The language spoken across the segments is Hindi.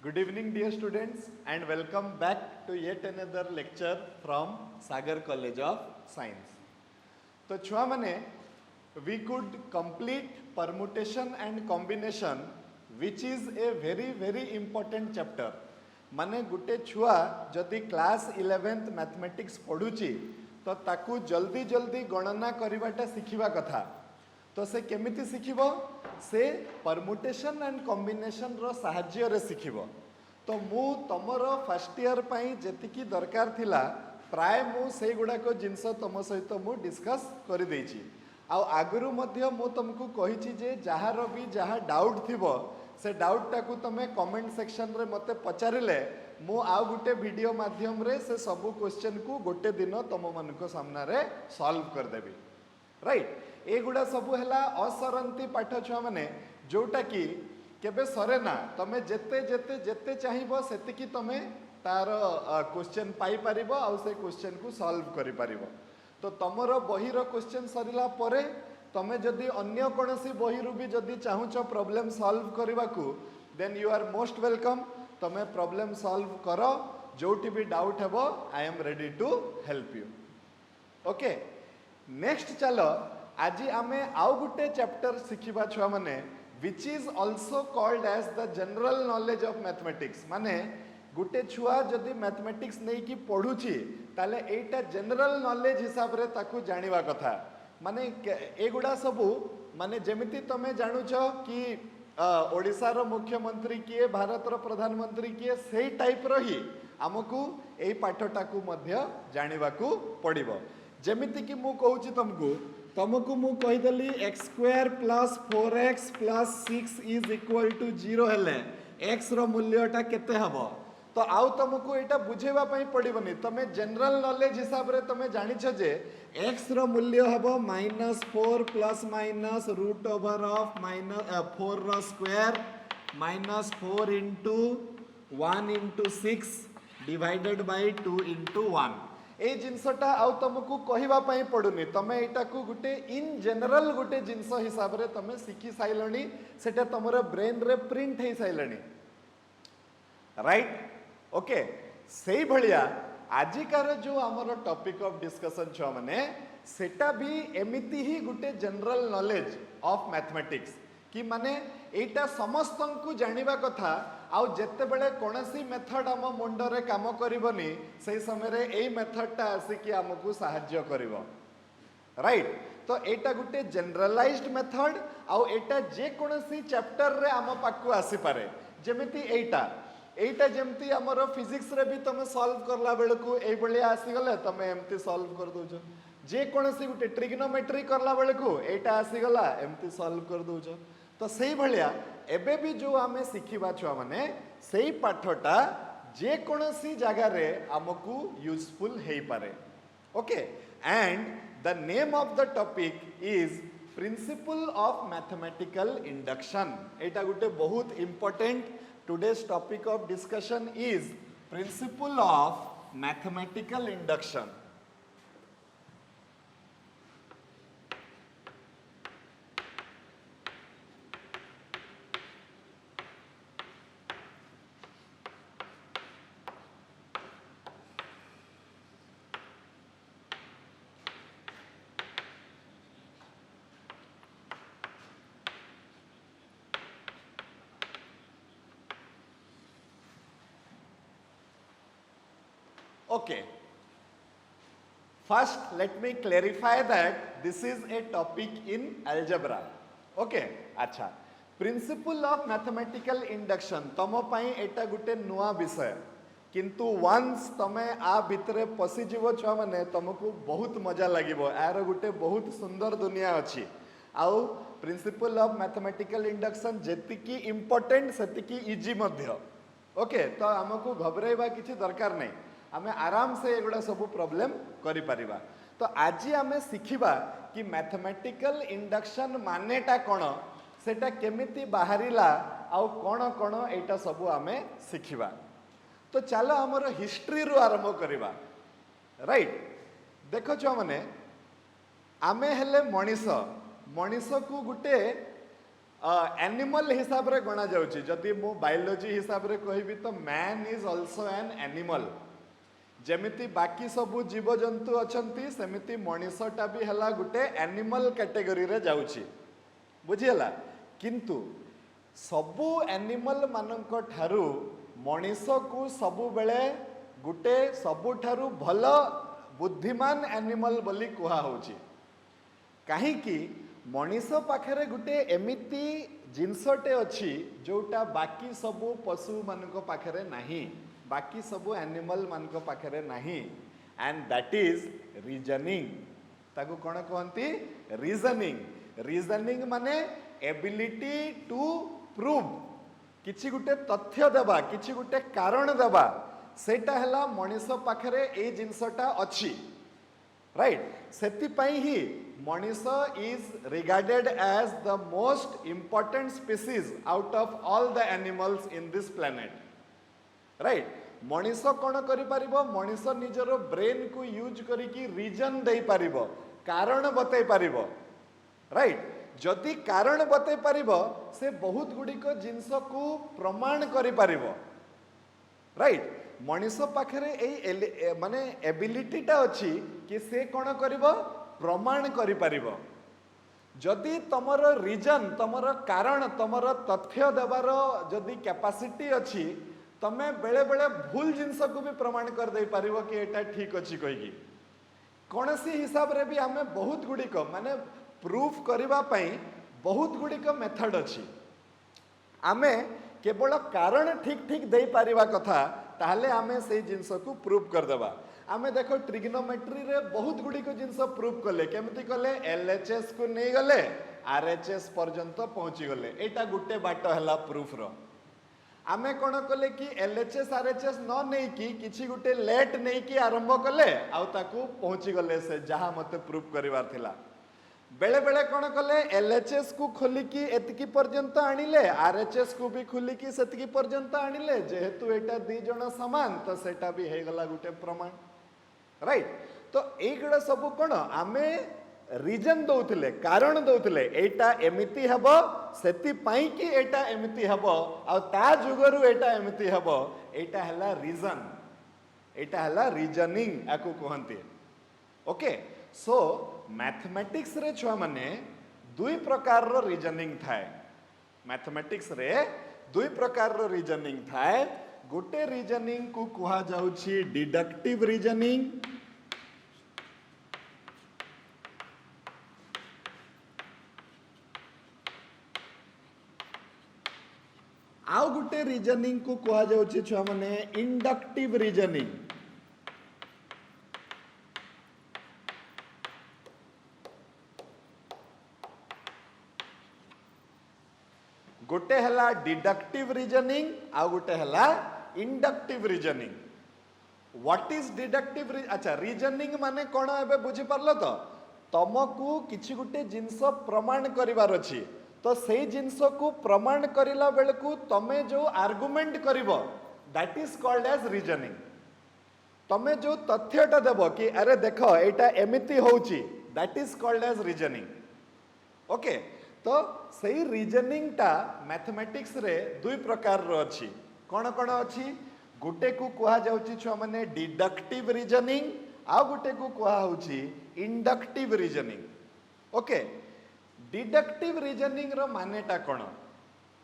Good evening, dear students, and welcome back to yet another lecture from Sagar College of Science. तो छुआ माने we could complete permutation and combination, which is a very important chapter. माने गुटे छुआ जदि क्लास 11th मैथमेटिक्स पढ़ुची तो ताकू जल्दी जल्दी गणना करिवाटा शिखिबा कथा. तो से केमिति शिखिबो से परमुटेशन एंड कॉम्बिनेशन रो साहाय्य रे शिखिबो. तो मु तमर फर्स्ट ईयर पई जेतिकी दरकार थिला प्राय मु से गुडा को जिंस तम सहित मु डिस्कस कर देछि. आ आगरु मध्य मु तुमको कहिछि जे जहार भी जहा डाउट थिबो से डाउट टाकू तमे कमेंट सेक्शन रे मते पचारिले मु आ गुटे वीडियो माध्यम रे से सब क्वेश्चन को गोटे दिन तुम मन को सामना रे सॉल्व कर देबी. राइट. एगुड़ा सबू है असरंती पाठ छुआ मैंने जोटा कि केबे सरे ना तमे जेते जेते जेते चाहिबो सेतिकी तमे तार क्वेश्चन पाई परिबो आ से क्वेश्चन को सॉल्व करि परिबो. तो तमर बहिर क्वेश्चन सरिला परे तमे जदि अन्य कोनोसी बहिरु भी जदि चाहुचो प्रॉब्लम सॉल्व करबा को then you are most welcome. तमे प्रॉब्लम सॉल्व करो जोटी भी डाउट हेबो I am ready to help you. Okay. Next चलो आज आमे आउ गुटे चैप्टर शिखिबा छुआ माने which is also called as the general knowledge of mathematics. माने गुटे छुआ जदि मैथमेटिक्स नहीं कि पढ़ुची ताले एटा जनरल नॉलेज हिसाब रे ताकू जानिबा कथा. माने एगुडा सबू माने जेमिति तमे जानुछ कि ओडिसा रो मुख्यमंत्री किए भारत रो प्रधानमंत्री किए सेही टाइप रो ही हमकू एई पाठटाकू मध्य जानिबा को पड़िबो. जेमिति कि मु कहूची तुमको मु कहीदेली x square plus 4x plus 6 is equal to 0 हेले एक्स रो मूल्यटा केते हबो. तो आउ तुमको एटा बुझेबा पई पड़िबनी. तमे जनरल नॉलेज हिसाब रे तमे जानिछ जे एक्स रो मूल्य हबो -4 plus minus root over of -4 रो square -4 into 1 into 6 divided by 2 into 1. ए जिनसटा आउ तुमको कहवा पई पड़ुनी. तमे एटा को गुटे इन जनरल गुटे जिनस हिसाब रे तमे सिखी साइलणी. सेटा तमरो ब्रेन रे प्रिंट हे साइलणी. राइट. ओके. सेही भलिया आजिकार जो हमर टॉपिक ऑफ डिस्कशन छ माने सेटा भी एमिति ही गुटे जनरल नॉलेज ऑफ मैथमेटिक्स कि माने एटा समस्त को जानिबा कथा. आउ जेते बेले कोनसी मेथड हम मुंड रे काम करिवनी सेही समय रे एई मेथड टा आसी कि हमकु सहाय्य करिवो. राइट. तो एटा गुटे जनरलाइज्ड मेथड आउ एटा जे कोनसी चैप्टर रे हम पाकु आसी पारे. जेमिति एटा जेमती हमर फिजिक्स रे भी तमे सॉल्व करला बेल को एई बलिया आसी गले तमे एमती सॉल्व कर दोछ. जे कोनसी गुटे ट्रिग्नोमेट्री करला बेल को एटा आसी गला एमती सॉल्व कर दोछ. तो सही भलिया एबे भी जो आमे शिखिबा छुआ माने सेही पाठटा जे कोनसी जगह रे हमकु यूजफुल हेई पारे. Okay. And the name of the topic is principal of mathematical induction. एटा गुटे बहुत important today's topic of discussion is principal of mathematical induction. Okay. First, let me clarify that this is a topic in algebra. Okay. अच्छा. Principle of mathematical induction तम पाई एटा गुटे नुआ विषय किंतु once तमे आ भितरे पसी जीवो छुआ माने तुमको बहुत मजा लागिबो. आरो गुटे बहुत सुंदर दुनिया अछि. आउ प्रिंसिपल ऑफ मैथमेटिकल इंडक्शन जेतिकी इंपोर्टेंट सेतिकी इजी मध्य. ओके. तो हमको घबराइबा किछि दरकार नहीं. आमे आराम से एगुड़ा सब प्रॉब्लम करि परिबा. तो आज आमे शिखिबा कि मैथमेटिकल इंडक्शन मानेटा कोन सेटा केमिति बाहरिला आउ कोन कोन एटा सब आमे शिखिबा. तो चलो हमर हिस्ट्री रु आरंभ करिबा. राइट. देखो छ माने आमे हेले मनीष को गुटे एनिमल हिसाब रे गणा जाउची जदि मु बायोलॉजी हिसाब रे कहबी तो man is also an animal जेमिति बाकी सबु जीव जंतु अछंती सेमिति मनीषटा भी हला गुटे एनिमल कैटेगरी रे जाउची बुझियला किंतु सबु एनिमल मानक ठारू मनीष को सबु बेले गुटे सबु ठारू भल बुद्धिमान एनिमल बोली कुहा होची काहे कि मनीष पाखरे गुटे एमिति जिनसटे अच्छी जोटा बाकी सबु पशु मानक पाखरे नहीं बाकी सबु एनिमल मानक पाखरे नहीं एंड दैट इज रीजनिंग ताकू कौन कहती रीजनिंग रीजनिंग माने एबिलिटी टू प्रूव किछि गुटे तथ्य देबा किछि गुटे कारण देबा सेटा हला मनीष पाखरे ए जिनसटा अच्छी राइट सेति पई ही मनीष is regarded as the most important species out of all the animals in this planet right मनीष कौन करि परिबो मनीष निजर ब्रेन को यूज करिकी रीजन दे परिबो कारण बतै परिबो राइट जदि कारण बतै परिबो से बहुत गुड़िक जिनस को प्रमाण करि परिबो राइट मनीष पाखरे ए माने एबिलिटीटा अच्छी कि से कौन करिबो प्रमाण करि परिबो जदि तमर रीजन तमर कारण तमर तथ्य देवार जदि कैपेसिटी अच्छी तमे बेले बेले भूल जिनस को भी प्रमाण कर दे परिबो कि एटा ठीक अच्छी कहिकी कोनसी हिसाब रे भी हमें बहुत गुड़िक माने प्रूफ करबा पई बहुत गुड़िक मेथड अच्छी आमे केवल कारण ठीक ठीक दे पारिबा कथा ताहले आमे से जिनस को प्रूफ कर देबा आमे देखो ट्रिग्नोमेट्री रे बहुत गुड़िक जिनस प्रूफ कले केमती कले एलएचएस को नहीं गले आरएचएस पर्यंत पहुंची गले एटा गुटे बाट हला प्रूफ रो आमे कोन कले कि एलएचएस आरएचएस न नहीं कि किछि गुटे लेट नहीं कि आरंभ कले आउ ताकू पहुंची गले से जहां मते प्रूफ करिवार थिला बेले बेले कौन कले एलएचएस को खोलिकी एतिकी पर्यंत आनिले आरएचएस को भी खोलिकी सेतिकी पर्यंत आनिले जेहेतु एटा दी जण समान तो सेटा भी हे गला गुटे प्रमाण राइट तो एगुड़ा सब कौन आमे रीजन दौथिले कारण दौथिले एटा एमिति हबो सेति पई कि एटा एमिति हबो आ ता जुगरु एटा एमिति हबो एटा हला रीजन एटा हला रीजनिंग आकु कहंती ओके सो मैथमेटिक्स रे छुआ माने दुई प्रकार रो रीजनिंग थाए मैथमेटिक्स रे दुई प्रकार रो रीजनिंग थाए गोटे रीजनिंग को कहा जाउछि डिडक्टिव रीजनिंग आउ गोटे रीजनिंग को कहा जाउछि छुआ माने इंडक्टिव रीजनिंग गोटे हला डिडक्टिव रीजनिंग आ गोटे हला inductive reasoning what is deductive अच्छा रीजनिंग माने कोन एबे बुझी परलो तो तमको किछि गुटे जिंस प्रमाण करिवार अछि तो सेई जिंस को प्रमाण करिला बेलकू तमे जो आर्गुमेंट करिवो that is called as reasoning तमे जो तथ्यटा देबो कि अरे देखो एटा एमिति होउची that is called as reasoning okay तो सही रीजनिंग टा मैथमेटिक्स रे दुई प्रकार रो अछि कोन कोन अछि गुटे को कहा जाउछि छुआ माने डिडक्टिव रीजनिंग आ गुटे को कहा होउछि inductive reasoning okay deductive reasoning रो मानेटा कोन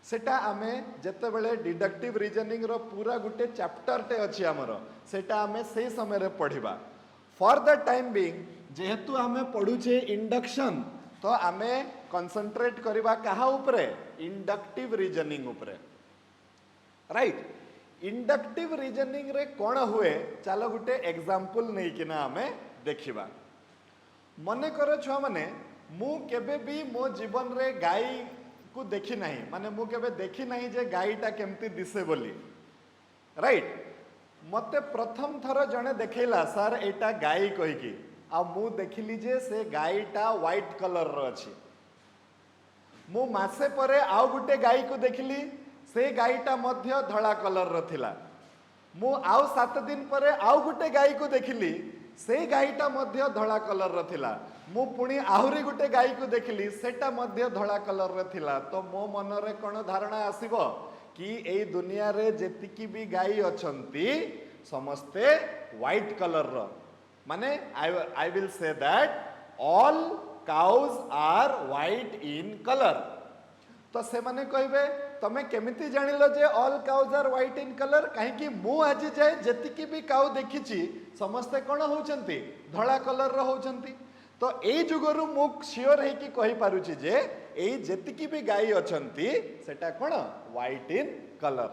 सेटा आमे जते बेले डिडक्टिव रीजनिंग रो पूरा गुटे चैप्टर टे अछि हमरो सेटा आमे सेही समय रे पढिबा फॉर द टाइम बीइंग जेहेतु आमे पढुछे इंडक्शन तो आमे कंसंट्रेट करबा कहा उपरे इंडक्टिव रीजनिंग उपरे राइट इंडक्टिव रीजनिंग रे कोन हुए चलो गुटे एग्जांपल नै किना आमे देखिबा मने करो छुआ माने मु केबे भी मो जीवन रे गाय को देखि नाही माने मु केबे देखि नाही जे गायटा केमती दिसे बोली राइट मते प्रथम थर जने देखैला सर एटा गाय कहि की आ मु देखिली जे से गायटा व्हाइट कलर रो अछि मु मासे परे आउ गुटे गाय को देखिली से गायटा मध्य धड़ा कलर रो थिला मु आउ 7 दिन परे आउ गुटे गाय को देखिली से गाईटा मध्य धड़ा कलर रो थिला मु पुणी आहुरी गुटे गाई को देखिली सेटा मध्य धड़ा कलर रो थिला तो मो मन रे कोन धारणा आसीबो कि एई दुनिया रे जेतिकी भी गाई अछंती समस्ते व्हाइट कलर रो माने I will say that all cows are white in colour तो से माने कहबे तमे केमिति जानिलो जे all cows are white in colour कहीं मु आज जाए जेतिकी भी काउ देखिछि समस्ते कोन होउचंती धड़ा कलर रो होउचंती तो एई जुगरु मु श्योर है कि कहि पारुछि जे एई जेतिकी भी गाई अछंती सेटा कोन व्हाइट इन कलर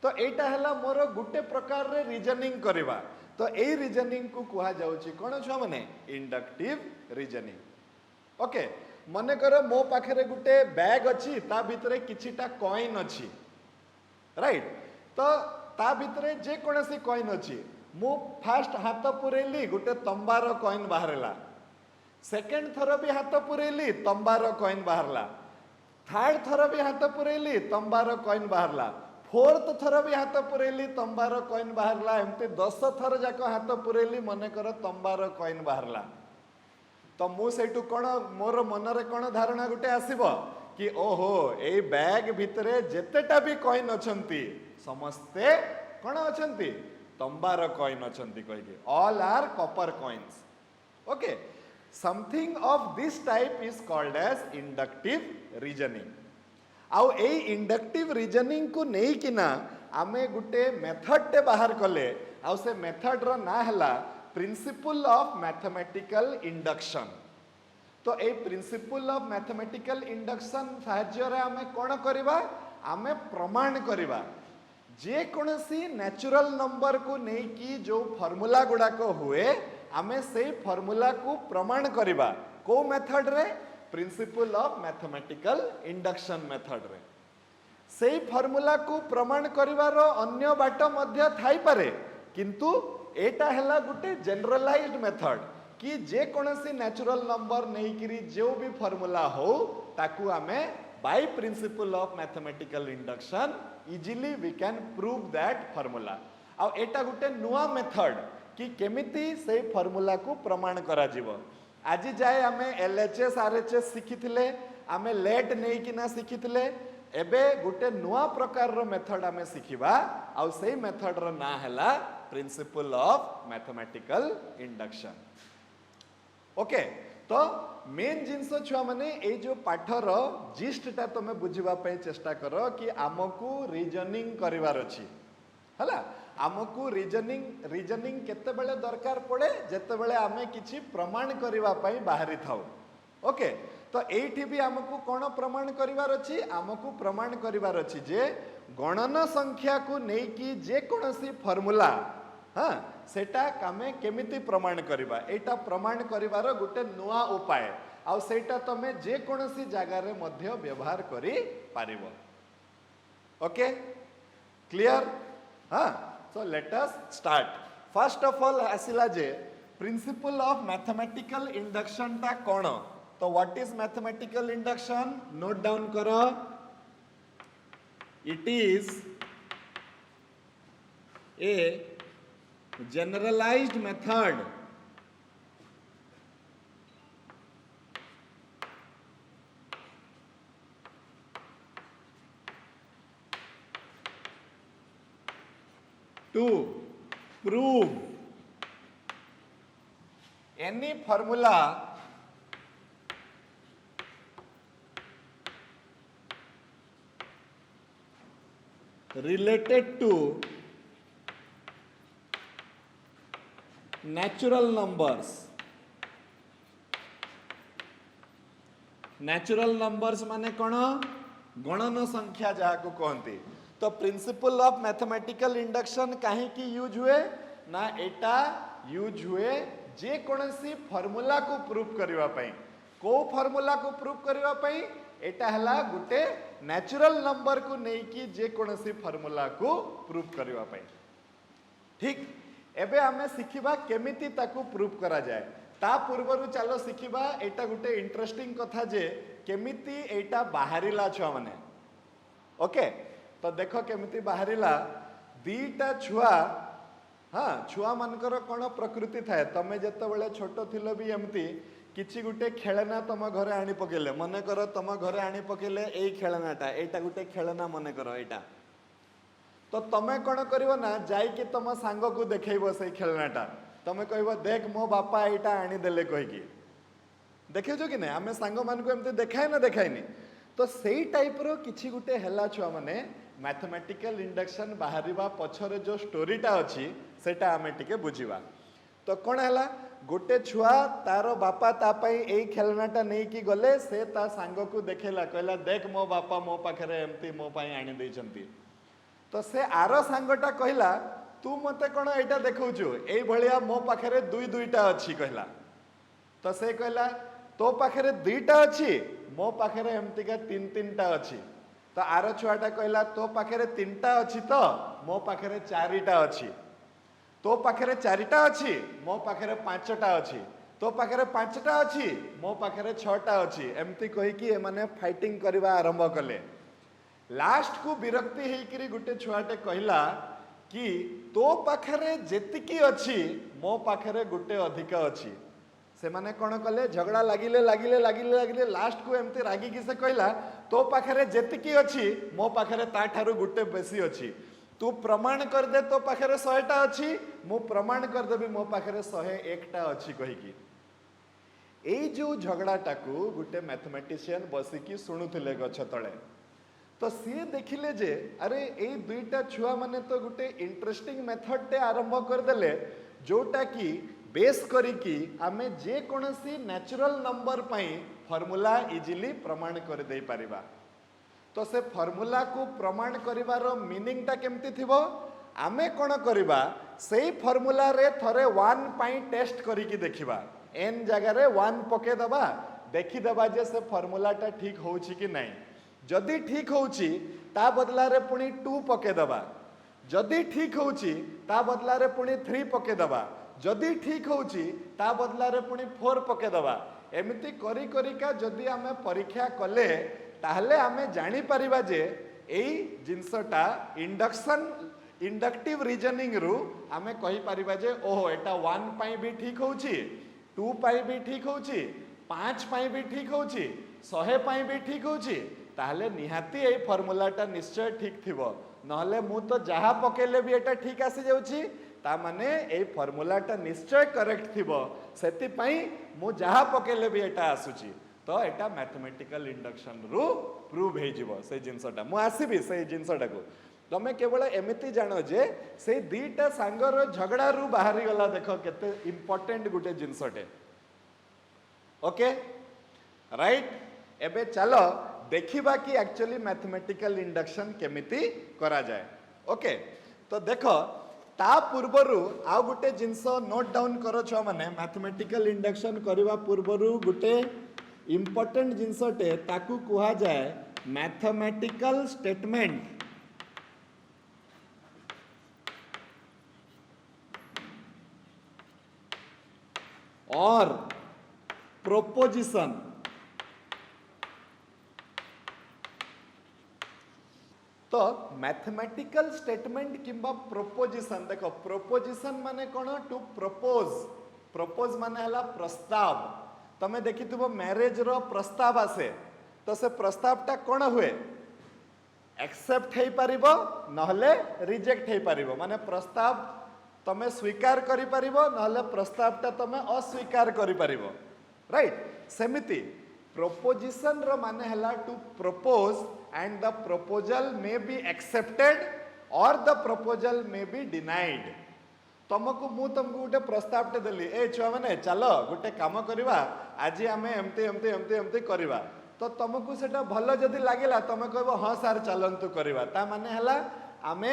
तो एटा हला मोर गुटे प्रकार रे रीजनिंग करबा तो एई रीजनिंग को कुहा जाउछि कोन छ माने इंडक्टिव रीजनिंग ओके मने कर मो पाखरे गुटे बैग अच्छी ता भितरे किछिटा कॉइन अच्छी राइट तो ता भितरे जे कोनसी कॉइन अच्छी मु फास्ट हाथ पुरेली गुटे तंबार कॉइन बाहरला सेकंड थर भी हाथ पुरेली तंबार कॉइन बाहरला थर्ड थर भी हाथ पुरेली तंबार कॉइन बाहरला फोर्थ थर भी हाथ पुरेली तंबार कॉइन बाहरला एमती 10 थर जाक हाथ पुरेली मने कर तंबार कॉइन बाहरला तो मु सेटू कोन मोर मनरे कोन धारणा गुटे आसीबो कि ओहो ए बैग भितरे जेतेटा भी कॉइन अछंती समस्ते कोन अछंती तंबार कॉइन अछंती कहि के all are copper coins okay something of this type is called as inductive reasoning आउ ए इंडक्टिव रीजनिंग को नहीं किना आमे गुटे मेथड टे बाहर कले आउ से मेथड रो ना हला प्रिंसिपल ऑफ मैथमेटिकल इंडक्शन तो ए प्रिंसिपल ऑफ मैथमेटिकल इंडक्शन साहाय्य रे आमे कोन करबा आमे प्रमाण करबा जे कोनसी नेचुरल नंबर को नै कि जो फार्मूला गुडा को हुए आमे से फार्मूला को प्रमाण करबा को मेथड रे principal of mathematical induction method रे से फार्मूला को प्रमाण करिवारो अन्य बाट मध्य थाई पारे किंतु एटा हला गुटे जनरलाइज्ड मेथड कि जे कोनसी नेचुरल नंबर नहीं करी जो भी फार्मूला हो ताकू आमे by principle of mathematical induction easily we can prove that formula आ एटा गुटे नुआ मेथड कि केमिति से फार्मूला को प्रमाण करा जीवो आज जाए आमे एलएचएस आरएचएस शिखिथिले आमे लेट नहीं किना शिखिथिले एबे गुटे नुआ प्रकार रो मेथड आमे शिखिबा आ सेही मेथड रो ना हला principal of mathematical induction okay तो मेन जिनस छुआ माने ए जो पाठर जिस्टटा तमे बुझिबा पई चेष्टा करो कि आमको रीजनिंग करिवार अछि हला आमको रीजनिंग केते बेले दरकार पड़े जेते बेले आमे किछि प्रमाण करिवा पई बाहरी थाउ ओके तो एठी भी आमको कोन प्रमाण करिवार अछि आमको प्रमाण करिवार अछि जे गणन संख्या को नै कि जे कोनसी फार्मूला हाँ सेटा कामे केमिति प्रमाण करिबा एटा प्रमाण करिवार गुटे नुआ उपाय आ सेटा तमे जे कोनसी जगह रे मध्य व्यवहार करि पारिबो ओके क्लियर हाँ so let us start first of all आसिला जे प्रिंसिपल ऑफ मैथमेटिकल इंडक्शन ता कोन तो what is mathematical induction note down करो it is a generalized method to prove any formula related to natural numbers माने कौन गणन संख्या जहाँ को कहती तो प्रिंसिपल ऑफ मैथमेटिकल इंडक्शन कहीं की यूज हुए ना एटा यूज हुए जे कोनसी फार्मूला को प्रूफ करबा पई को फार्मूला को प्रूफ करबा पई एटा हला गुटे नेचुरल नंबर को नहीं कि जे कोनसी फार्मूला को प्रूफ करबा पई ठीक एबे हमें सिखिबा केमिति ताकू प्रूफ करा जाए ता पूर्वरु चलो सिखिबा एटा गुटे इंटरेस्टिंग कथा जे केमिति एटा बाहरिला छुआ माने ओके तो देखो केमिति बाहरिला दीटा छुआ हाँ छुआ मानकर कौन प्रकृति थाए तमें जिते छोट थिल भी एमती किसी गोटे खेलना तुम घरे आनी पकेले मन कर तुम घरे आनी पकेले यही खेलनाटा एटा गोटे खेलना मन कर एटा तो तमें कौन कर ना जाइए तुम सांग को देखब से खेलनाटा तुम कह देख मो बापा यहाँ आनीदे कहीकि देखेज कि ना आम सांग मान को एमती देखाए ना देखाएनि तो सही टाइप रो किसी गोटे है छुआ मैंने मैथमेटिकल इंडक्शन बाहर पछरे जो स्टोरीटा अच्छी सेटा आमे टिके बुझीबा तो कौन है गोटे छुआ तार बापा तापाई यही खेलनाटा नहीं कि गले से ता सांग को देखेला कहला देख मो बापा मो पाखे एमती मो पाई आनी देइछंती तो से आर सांगटा कहला तू मते कौन एटा देखौछु एई भलिया मो पाखे दुई दुईटा अच्छी कहला तो से कहला तो पाखे दुईटा अच्छी मो पाखे एमतीका तीन तीनटा अच्छी तो आर छुआटा कहला तो पाखे तीनटा अच्छी तो मो पाखे चारिटा अच्छी तो पाखे चारिटा अच्छी मो पाखे पांचटा अच्छी तो पाखे पांचटा अच्छी मो पाखे छटा अच्छी एमती कहीकि एमाने फाइटिंग करवा आरंभ कले लास्ट को विरक्ति होकर गोटे छुआटे कहला कि तो पाखे जेतिकी अच्छी मो पाखे गोटे अधिका अच्छी से माने कौन कले झगड़ा लगिले लगिले लगिले लगिले लास्ट को एमती रागिकी से कहला तो पाखे जेतिकी अच्छी मो पाखे ताठारू गोटे बेसी अच्छी तू प्रमाण कर दे तो पाखे 100टा अच्छी मु प्रमाण करदेवी मो पाखे 101टा अच्छी कहीकि एई जो झगड़ाटा को गोटे मैथमेटिशियन बसिकी शुणुले गछ तले तो सी देखिले जे अरे एई दुईटा छुआ माने तो गोटे इंटरेस्टिंग मेथड टे आरंभ करदेले जोटा कि बेस करिकी आमे जे कोनसी नेचुरल नंबर पई फॉर्मूला इजीली प्रमाण कर दे परिबा तो से फॉर्मूला को प्रमाण करिवार मीनिंग टा केमती थिबो आमे कोन करिबा सेही फॉर्मूला रे थरे 1 पई टेस्ट करिकी देखिबा n जगह रे 1 पके दबा देखि दबा जे से फॉर्मूला टा ठीक होउची कि नहीं जदि ठीक होउची ता बदला रे पुनी 2 पके दबा जदि ठीक होउची ता बदला रे पुनी 3 पके दबा जदि ठीक होउची ता बदला रे पुनी 4 पके दबा एमिति करी करिका जदि आमे परीक्षा कले ताहले आमे जानी परिबा जे एई जिंसटा इंडक्शन इंडक्टिव रीजनिंग रु आमे कहि परिबा जे ओहो एटा 1 पई भी ठीक होउची 2 पई भी ठीक होउची 5 पई भी ठीक होउची 100 पई भी ठीक होउची ताहले निहाती एई फॉर्मूलाटा निश्चय ठीक थिबो नहले मु तो जहा पकेले भी एटा ठीक आसी जाउची ता माने एई फॉर्मूलाटा निश्चय करेक्ट थिबो सेति पई मु जहा पकेले भी एटा आसुची तो एटा मैथमेटिकल इंडक्शन रु प्रूव हे जिवो से जिंसटा मु आसीबी से जिंसटा को तमे केवल एमिति जानो जे से दीटा सांगर झगड़ा रु बाहरी गला देखो केते इंपोर्टेंट गुटे जिंसटे ओके राइट एबे चलो देखिबा कि एक्चुअली मैथमेटिकल इंडक्शन केमिति करा जाए ओके तो देखो ता पूर्वरु आउ गुटे जिंस नोट डाउन करो छ माने मैथमेटिकल इंडक्शन करबा पूर्वरु गुटे इंपोर्टेंट जिनसटे ताकू कुहा जाए मैथमेटिकल स्टेटमेंट और प्रोपोजिशन तो मैथमेटिकल स्टेटमेंट किंबा प्रोपोजिशन देखो प्रोपोजिशन माने कौन टू प्रपोज प्रपोज माने हला प्रस्ताव तमें देखी मैरेज रो प्रस्ताव आसे तो से प्रस्तावटा कौन हुए एक्सेप्ट हो पारिबो नहले रिजेक्ट हो पारिबो माने प्रस्ताव तमें स्वीकार करि पारिबो नहले प्रस्तावटा तमें अस्वीकार करि पारिबो राइट सेमिति प्रोपोजिशन रो माने हला to propose and the proposal may be accepted or the proposal may be denied तुमको मु तुमको गोटे प्रस्तावटे देली ए छुआ मैंने चलो गोटे काम करवा आज आम एमती एमती एमती एमती करवा तो तुमको सेटा भल जदि लगिला तुम कह हाँ सार चलतु करवा ता माने हला आमे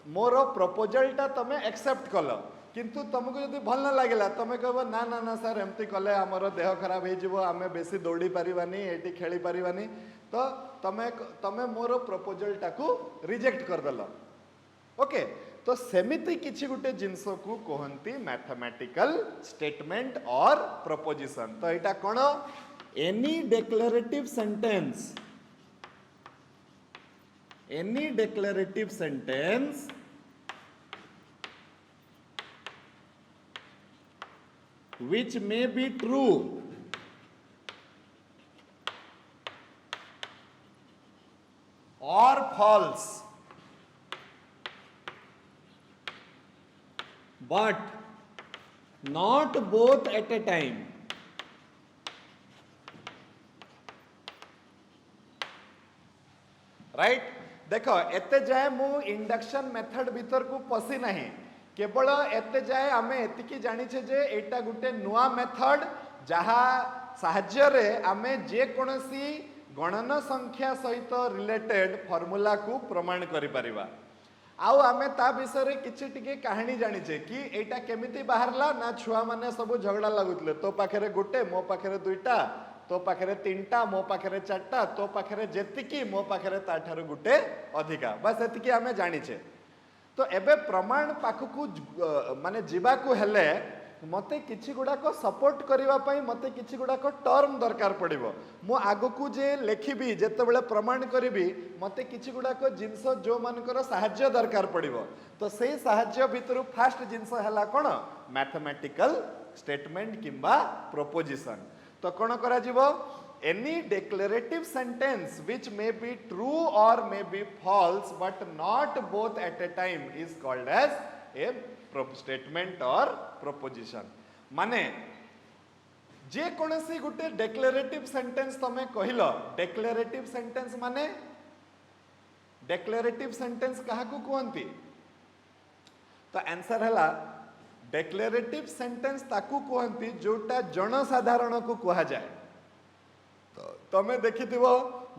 मोर प्रपोजलटा तुम एक्सेप्ट कल किंतु तुमको जदि भल न लगिला तुम कह ना ना ना सार एमती कले आमर देह खराब हो आम बेसी दौड़ी पारिबानी एटी खेली पारिबानी तो तमे तमे मोर प्रपोजलटा को रिजेक्ट करदेल ओके तो सेमिति किछि गुटे जिंस को कहंती मैथमेटिकल स्टेटमेंट और प्रपोजिशन तो एटा कोन any declarative sentence which may be true or false, but not both at a time. Right देख एते जाए मु इंडक्शन मेथड भीतर को पसी नहीं, केवल एते जाए आमे एतिकी जानिछे जे एटा गुटे नुआ मेथड जहा साहाय्य रे आमे जे कोनसी गणन संख्या सहित रिलेटेड फॉर्मूला को प्रमाण करि परिबा। आउ आमे ता विषय रे किछि टिके कहानी जानिछे कि एटा केमिति बाहरला ना छुआ माने सब झगड़ा लागुतले, तो पाखरे गुटे मो पाखरे दुईटा, तो पाखरे तीनटा मो पाखरे चारटा, तो पाखरे जेतिकी मो पाखरे ताठारु गुटे अधिका, बस एतिकी आमे जानिछे। तो एबे प्रमाण पाखकु माने जीवाकू हेले मते किछि गुडाक सपोर्ट करिवा पई मते किछि गुडाक टर्म दरकार पड़िबो। मो आगकू जे लेखिबी जेतेबेले प्रमाण करिबी मते किछि गुडाक जिंस जो मानकर साहाय्य दरकार पड़िबो। तो सेही साहाय्य भितरु फास्ट जिंस हला कोन मैथमेटिकल स्टेटमेंट किंबा प्रोपोजिशन। तो कोन करा जिवो any declarative sentence which may be true or may be false but not both at a time is called as a statement or proposition। माने जे कोनसी गुटे declarative sentence तमे कहिलो, declarative sentence माने declarative sentence काहाकू कहंती? तो आंसर हला declarative sentence ताकू कहंती जोटा जनसाधारण को कहा जाए। तमे देखिथिबो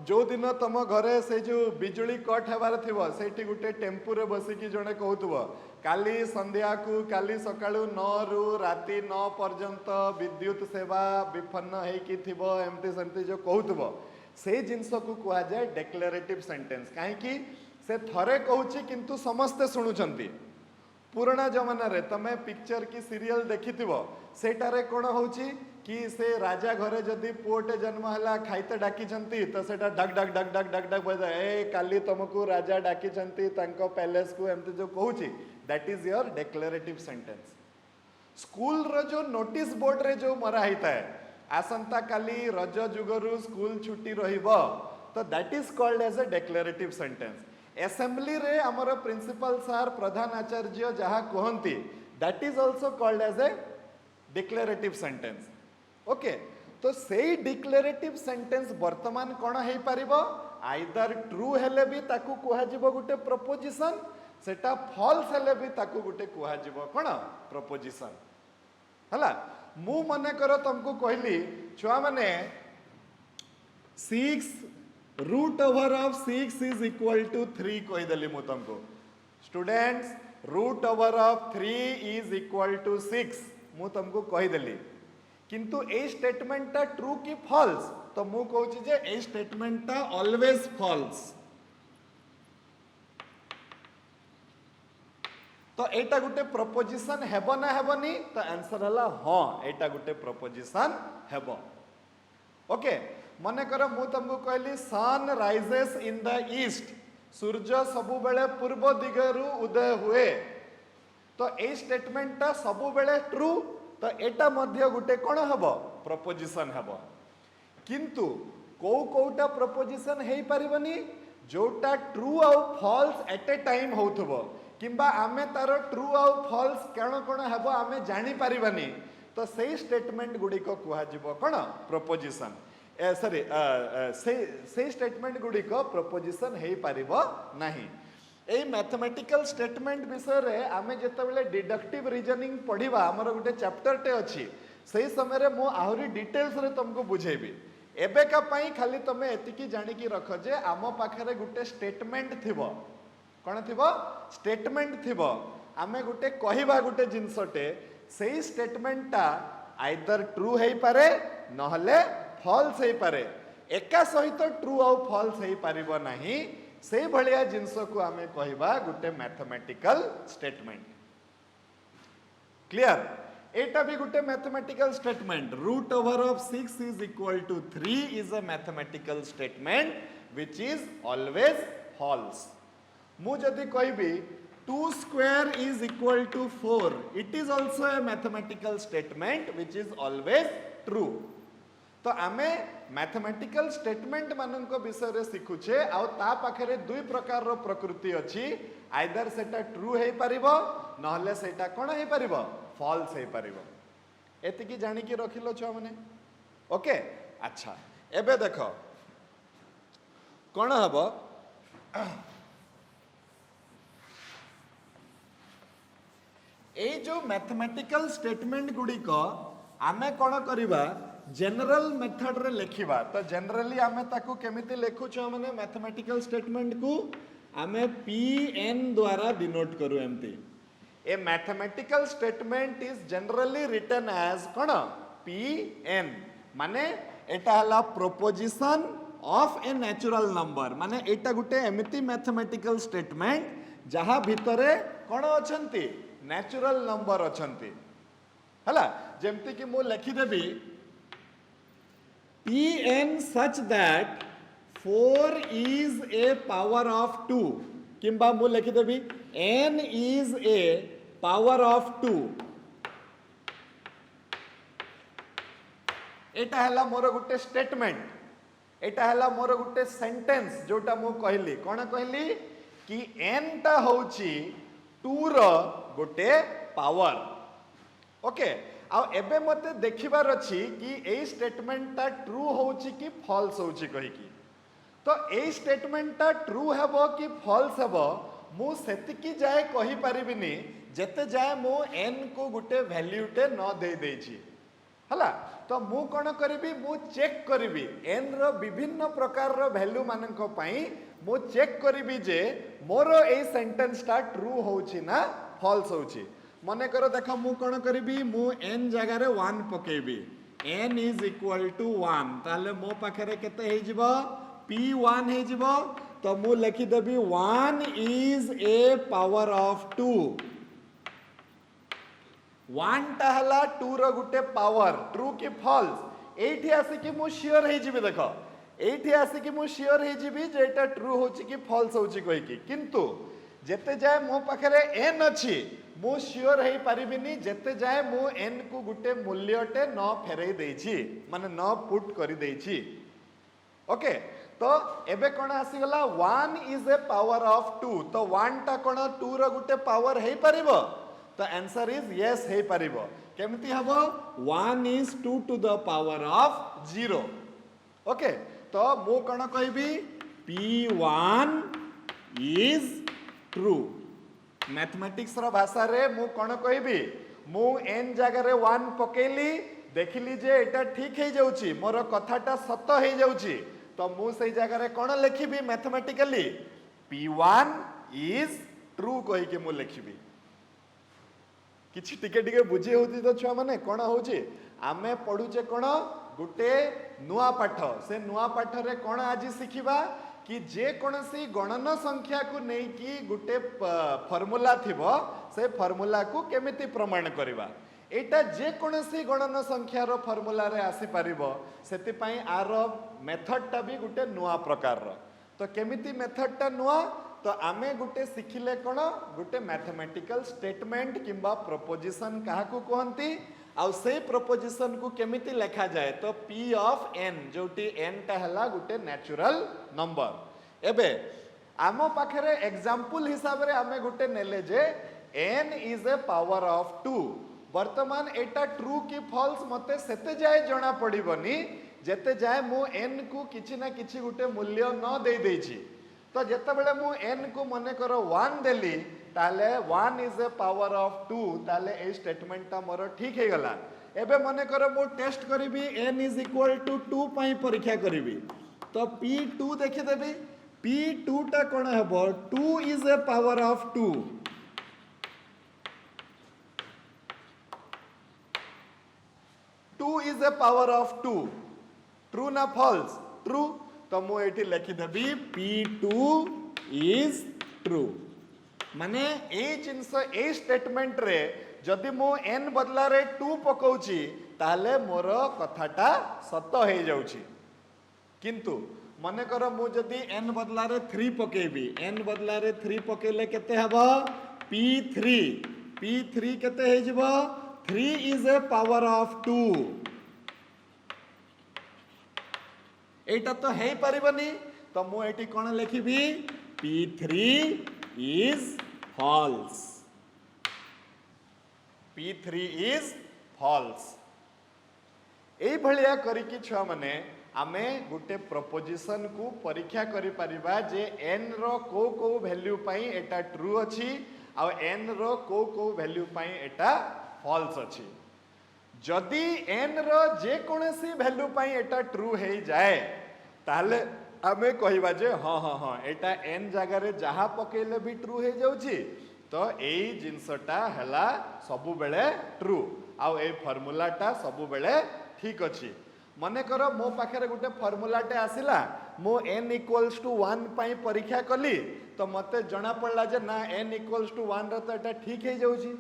जो दिन तम घरे से जो बिजुली कट हेबार थिबो सेठी गुटे टेम्पू रे बसिकी जणे कहउथबो काली संध्या को काली सकाळु 9 रु राती 9 पर्यंत विद्युत सेवा विफन्न हेकी थिबो एमती सेमती जो कहउथबो से जिंस को कहा जाए डेक्लेरेटिव सेंटेंस। काहे कि से थरे कहउची किंतु समस्त सुनुचंती। पुराना जमाना रे तमे पिक्चर की सीरियल देखिथिबो सेटारे कोन होउची कि से राजा घरे जदि पुओटे जन्म हला खाइते डाकी चंती तो सेटा duck duck duck duck duck duck बजा ए काली तुमको राजा डाकी चंती तांको पैलेस को एमते जो कहउची that is your declarative sentence. School रो जो नोटिस बोर्ड रे जो मरा हिता है आसंता काली रज जुगरु स्कूल छुट्टी रहिबो तो that is called as a declarative sentence. Assembly रे हमर प्रिंसिपल सर प्रधान आचार्य जहा कहंती that is also called as a declarative sentence. Okay तो सेही डिक्लेरेटिव सेंटेंस वर्तमान कोन हेई परिबो आइदर ट्रू हेले भी ताकू कुहा जिवो गुटे प्रोपोजिशन, सेटा फॉल्स हेले भी ताकू गुटे कुहा जिवो कोन प्रोपोजिशन। हला मु मने करो तुमको कहली छुआ माने 6 root over of 6 is equal to 3 कहि देली मु तुमको। Students root over of 3 is equal to 6 मु तुमको कहि देली, किंतु ए स्टेटमेंट टा ट्रू की फॉल्स तो मु कहूची जे ए स्टेटमेंट टा ऑलवेज फॉल्स। तो एटा गुटे प्रोपोजिशन हेबो ना हेबोनी? तो आंसर हला हां एटा गुटे प्रोपोजिशन हेबो। ओके मने करो मु तुमको कहली sun rises in the east, सूर्य सबु बेले पूर्व दिगरु उदय हुए। तो ए स्टेटमेंट टा सबु बेले ट्रू तो एटा मध्य गुटे कोन हबो प्रोपोजिशन हबो। किंतु को कोटा प्रोपोजिशन हेई परिबनी जोटा ट्रू आ फॉल्स एट ए टाइम होथबो किंबा आमे तारो ट्रू आ फॉल्स कोन कोन हबो आमे जानि परिबनी तो सेही स्टेटमेंट गुडी को कुहा जिवो कोन प्रोपोजिशन। सॉरी से स्टेटमेंट गुडी को प्रोपोजिशन हेई परिबो नाही। ए मैथमेटिकल स्टेटमेंट विषय रे आमे जेतेबेले डिडक्टिव रीजनिंग पढिबा हमर गुटे चैप्टर टे अछि सेही समय रे मो आहुरी डिटेल्स रे तुमको बुझेबी। एबे का पई खाली तमे एतिकी जानि की रख जे आम पाखरे गुटे स्टेटमेंट थिबो कोन थिबो स्टेटमेंट थिबो आमे गुटे कहिबा गुटे जिंसटे सेही स्टेटमेंट ता आइदर ट्रू हेई पारे नहले फॉल्स हेई पारे, एका सहित ट्रू आ फॉल्स हेई पारिबो नाही। से भलिया जिंस को आमे कहिबा गुटे मैथमेटिकल स्टेटमेंट। क्लियर? एटा भी गुटे mathematical statement. Root over of 6 is equal to 3 is a mathematical statement which is always false. मु जदी कहबी 2 square is equal to 4. It is also a mathematical statement which is always true. तो आमे मैथमेटिकल स्टेटमेंट मानक विषय रे सिखुछे आ ता पाखरे दुई प्रकार रो प्रकृति अछि आइदर सेटा ट्रू हे परिबो नहले सेटा कोन हे परिबो फॉल्स हे परिबो एति की जानि की रखिलो छ माने ओके अच्छा एबे देखो कोन हबो ए जो मैथमेटिकल स्टेटमेंट गुडी को आमे कोन करिबा जनरल मेथड रे लिखिबा तो जनरली आमे ताकू केमिति लेखु छ माने मैथमेटिकल स्टेटमेंट को आमे pn द्वारा डिनोट करू एमती a mathematical statement is generally written as कोन pn माने एटा हला proposition of a natural number माने एटा गुटे एमिति मैथमेटिकल स्टेटमेंट जहा भितरे कोन अछंती नेचुरल नंबर अछंती हला जेमति कि मु लिखि देबी Pn such that 4 is a power of 2 किंबा मु लिखि देबी n is a power of 2 एटा हला मोर गुटे स्टेटमेंट एटा हला मोर गुटे सेंटेंस जोटा मु कहली कोन कहली कि n टा होची 2 रो गुटे पावर ओके आ एबे मते देखिबार अछि कि ए स्टेटमेंट ता ट्रू होउची कि फॉल्स होउची कहि कि तो ए स्टेटमेंट ता ट्रू हेबो कि फॉल्स हेबो मु सेति की जाय कहि परिबिनी जेते जाय मु n को गुटे वैल्यू टे न दे देछि हला तो मु कोन करबी मु चेक करबी n रो विभिन्न प्रकार रो वैल्यू मानक पई मु चेक करबी जे मोरो ए सेंटेंस ता ट्रू होउची ना फॉल्स होउची मने करो देखो मु कोन करबी मु n जगह रे 1 पकेबी n इज इक्वल टू 1 ताले मो पाखरे केते हे जिवो p1 हे जिवो तो मु लिखि देबी 1 इज ए पावर ऑफ 2 1 टा हला 2 रो गुटे पावर ट्रू कि फॉल्स एठी आसी कि मु श्योर हे जिवि देखो एठी आसी कि मु श्योर हे जिवि जे एटा ट्रू होची कि फॉल्स होची कहि कि किंतु जेते जाय मो पाखरे n अछि मु श्योर हे परिबिनी जेते जाय मु n को गुटे मूल्यटे न फेरई देछि माने न पुट करि देछि ओके तो एबे कोन आसी गला 1 इज ए पावर ऑफ 2 तो 1 टा कोन 2 रो गुटे पावर हे परिबो तो आंसर इज यस हे परिबो केमति हबो 1 is 2 to the power of 0 okay तो मु कोन कहबी p1 इज ट्रू मैथमेटिक्स रो भाषा रे मु कोन कहबी मु n जगह रे 1 पकेली देखिली जे एटा ठीक हे जाउची मोर कथाटा सत हे जाउची तो मु सही जगह रे कोन लिखिबी मैथमेटिकली p1 इज ट्रू कहि के मु लिखिबी किछि टिके टिके बुझी होती तो छुआ माने कोन होउची आमे पढुचे कोन गुटे नुआ पाठ से नुआ पाठ रे कोन आज सिखिबा कि जे कोनसी गणन संख्या को नै कि गुटे फार्मूला थिबो से फार्मूला को केमिति प्रमाण करबा एटा जे कोनसी गणन संख्या रो फार्मूला रे आसी परिबो सेति पई आर मेथड टा भी गुटे नुआ प्रकार रो तो केमिति मेथड टा नुआ तो आमे गुटे सिखिले कोन गुटे मैथमेटिकल स्टेटमेंट किंबा प्रोपोजिशन काहा को कहंती आ से प्रोपोजिशन को केमिति लिखा जाए तो p ऑफ n जोटी n टा हला गुटे नेचुरल नंबर एबे आमो पाखरे एग्जांपल हिसाब रे आमे गुटे नेले जे n is a power of 2 वर्तमान एटा ट्रू कि फॉल्स मते सेते जाय जणा पड़िबनी जेते जाय मु n को किछि ना किछि गुटे मूल्य न दे देछि तो जेते बेले मु n को मने करो 1 देली ताले 1 इज ए पावर ऑफ 2 ताले ए स्टेटमेंट ता मोर ठीक हे गला एबे मने करो मु टेस्ट करिबी n इज इक्वल टू 2 पई परीक्षा करिबी तो p2 देखि देबी p2 टा कोन हेबो 2 is a power of 2 2 is a power of 2 true ना फॉल्स ट्रू तो मु एठी लिखि देबी p2 इज ट्रू माने ए जिंस ए स्टेटमेंट रे जदि मु n बदला रे 2 पकोउची ताले मोर कथाटा सत हे जाउची किंतु मने कर मु जदि n बदला रे 3 पकेबी n बदला रे 3 पकेले केते हबो P3 P3 केते हे जिवो 3 is a power of 2 एटा तो हे परिबनी तो मु एटी कोन लिखिबी P3 is false P3 is false एई भलिया करिकी छुआ माने आमे गुटे प्रपोजिशन को परीक्षा करि परिबा जे n रो को वैल्यू पाई एटा ट्रू अछि आ n रो को वैल्यू पाई एटा फॉल्स अछि जदि n रो जे कोनसी वैल्यू पाई एटा ट्रू हे जाए ताले आमे कहिबा जे हां हां हां एटा n जगह रे जहा पकेले भी ट्रू हे जाउची तो एई जिंसटा हला सबु बेले ट्रू आ ए फार्मूलाटा सबु बेले ठीक अछि मने करो मो पाखे गोटे फर्मूलाटे आसिला मो n इक्वल्स टू 1 पाई परीक्षा कली तो मते जना पड़ला जे ना n इक्वल्स टू 1 रे तो एटा ठीक हे जाउची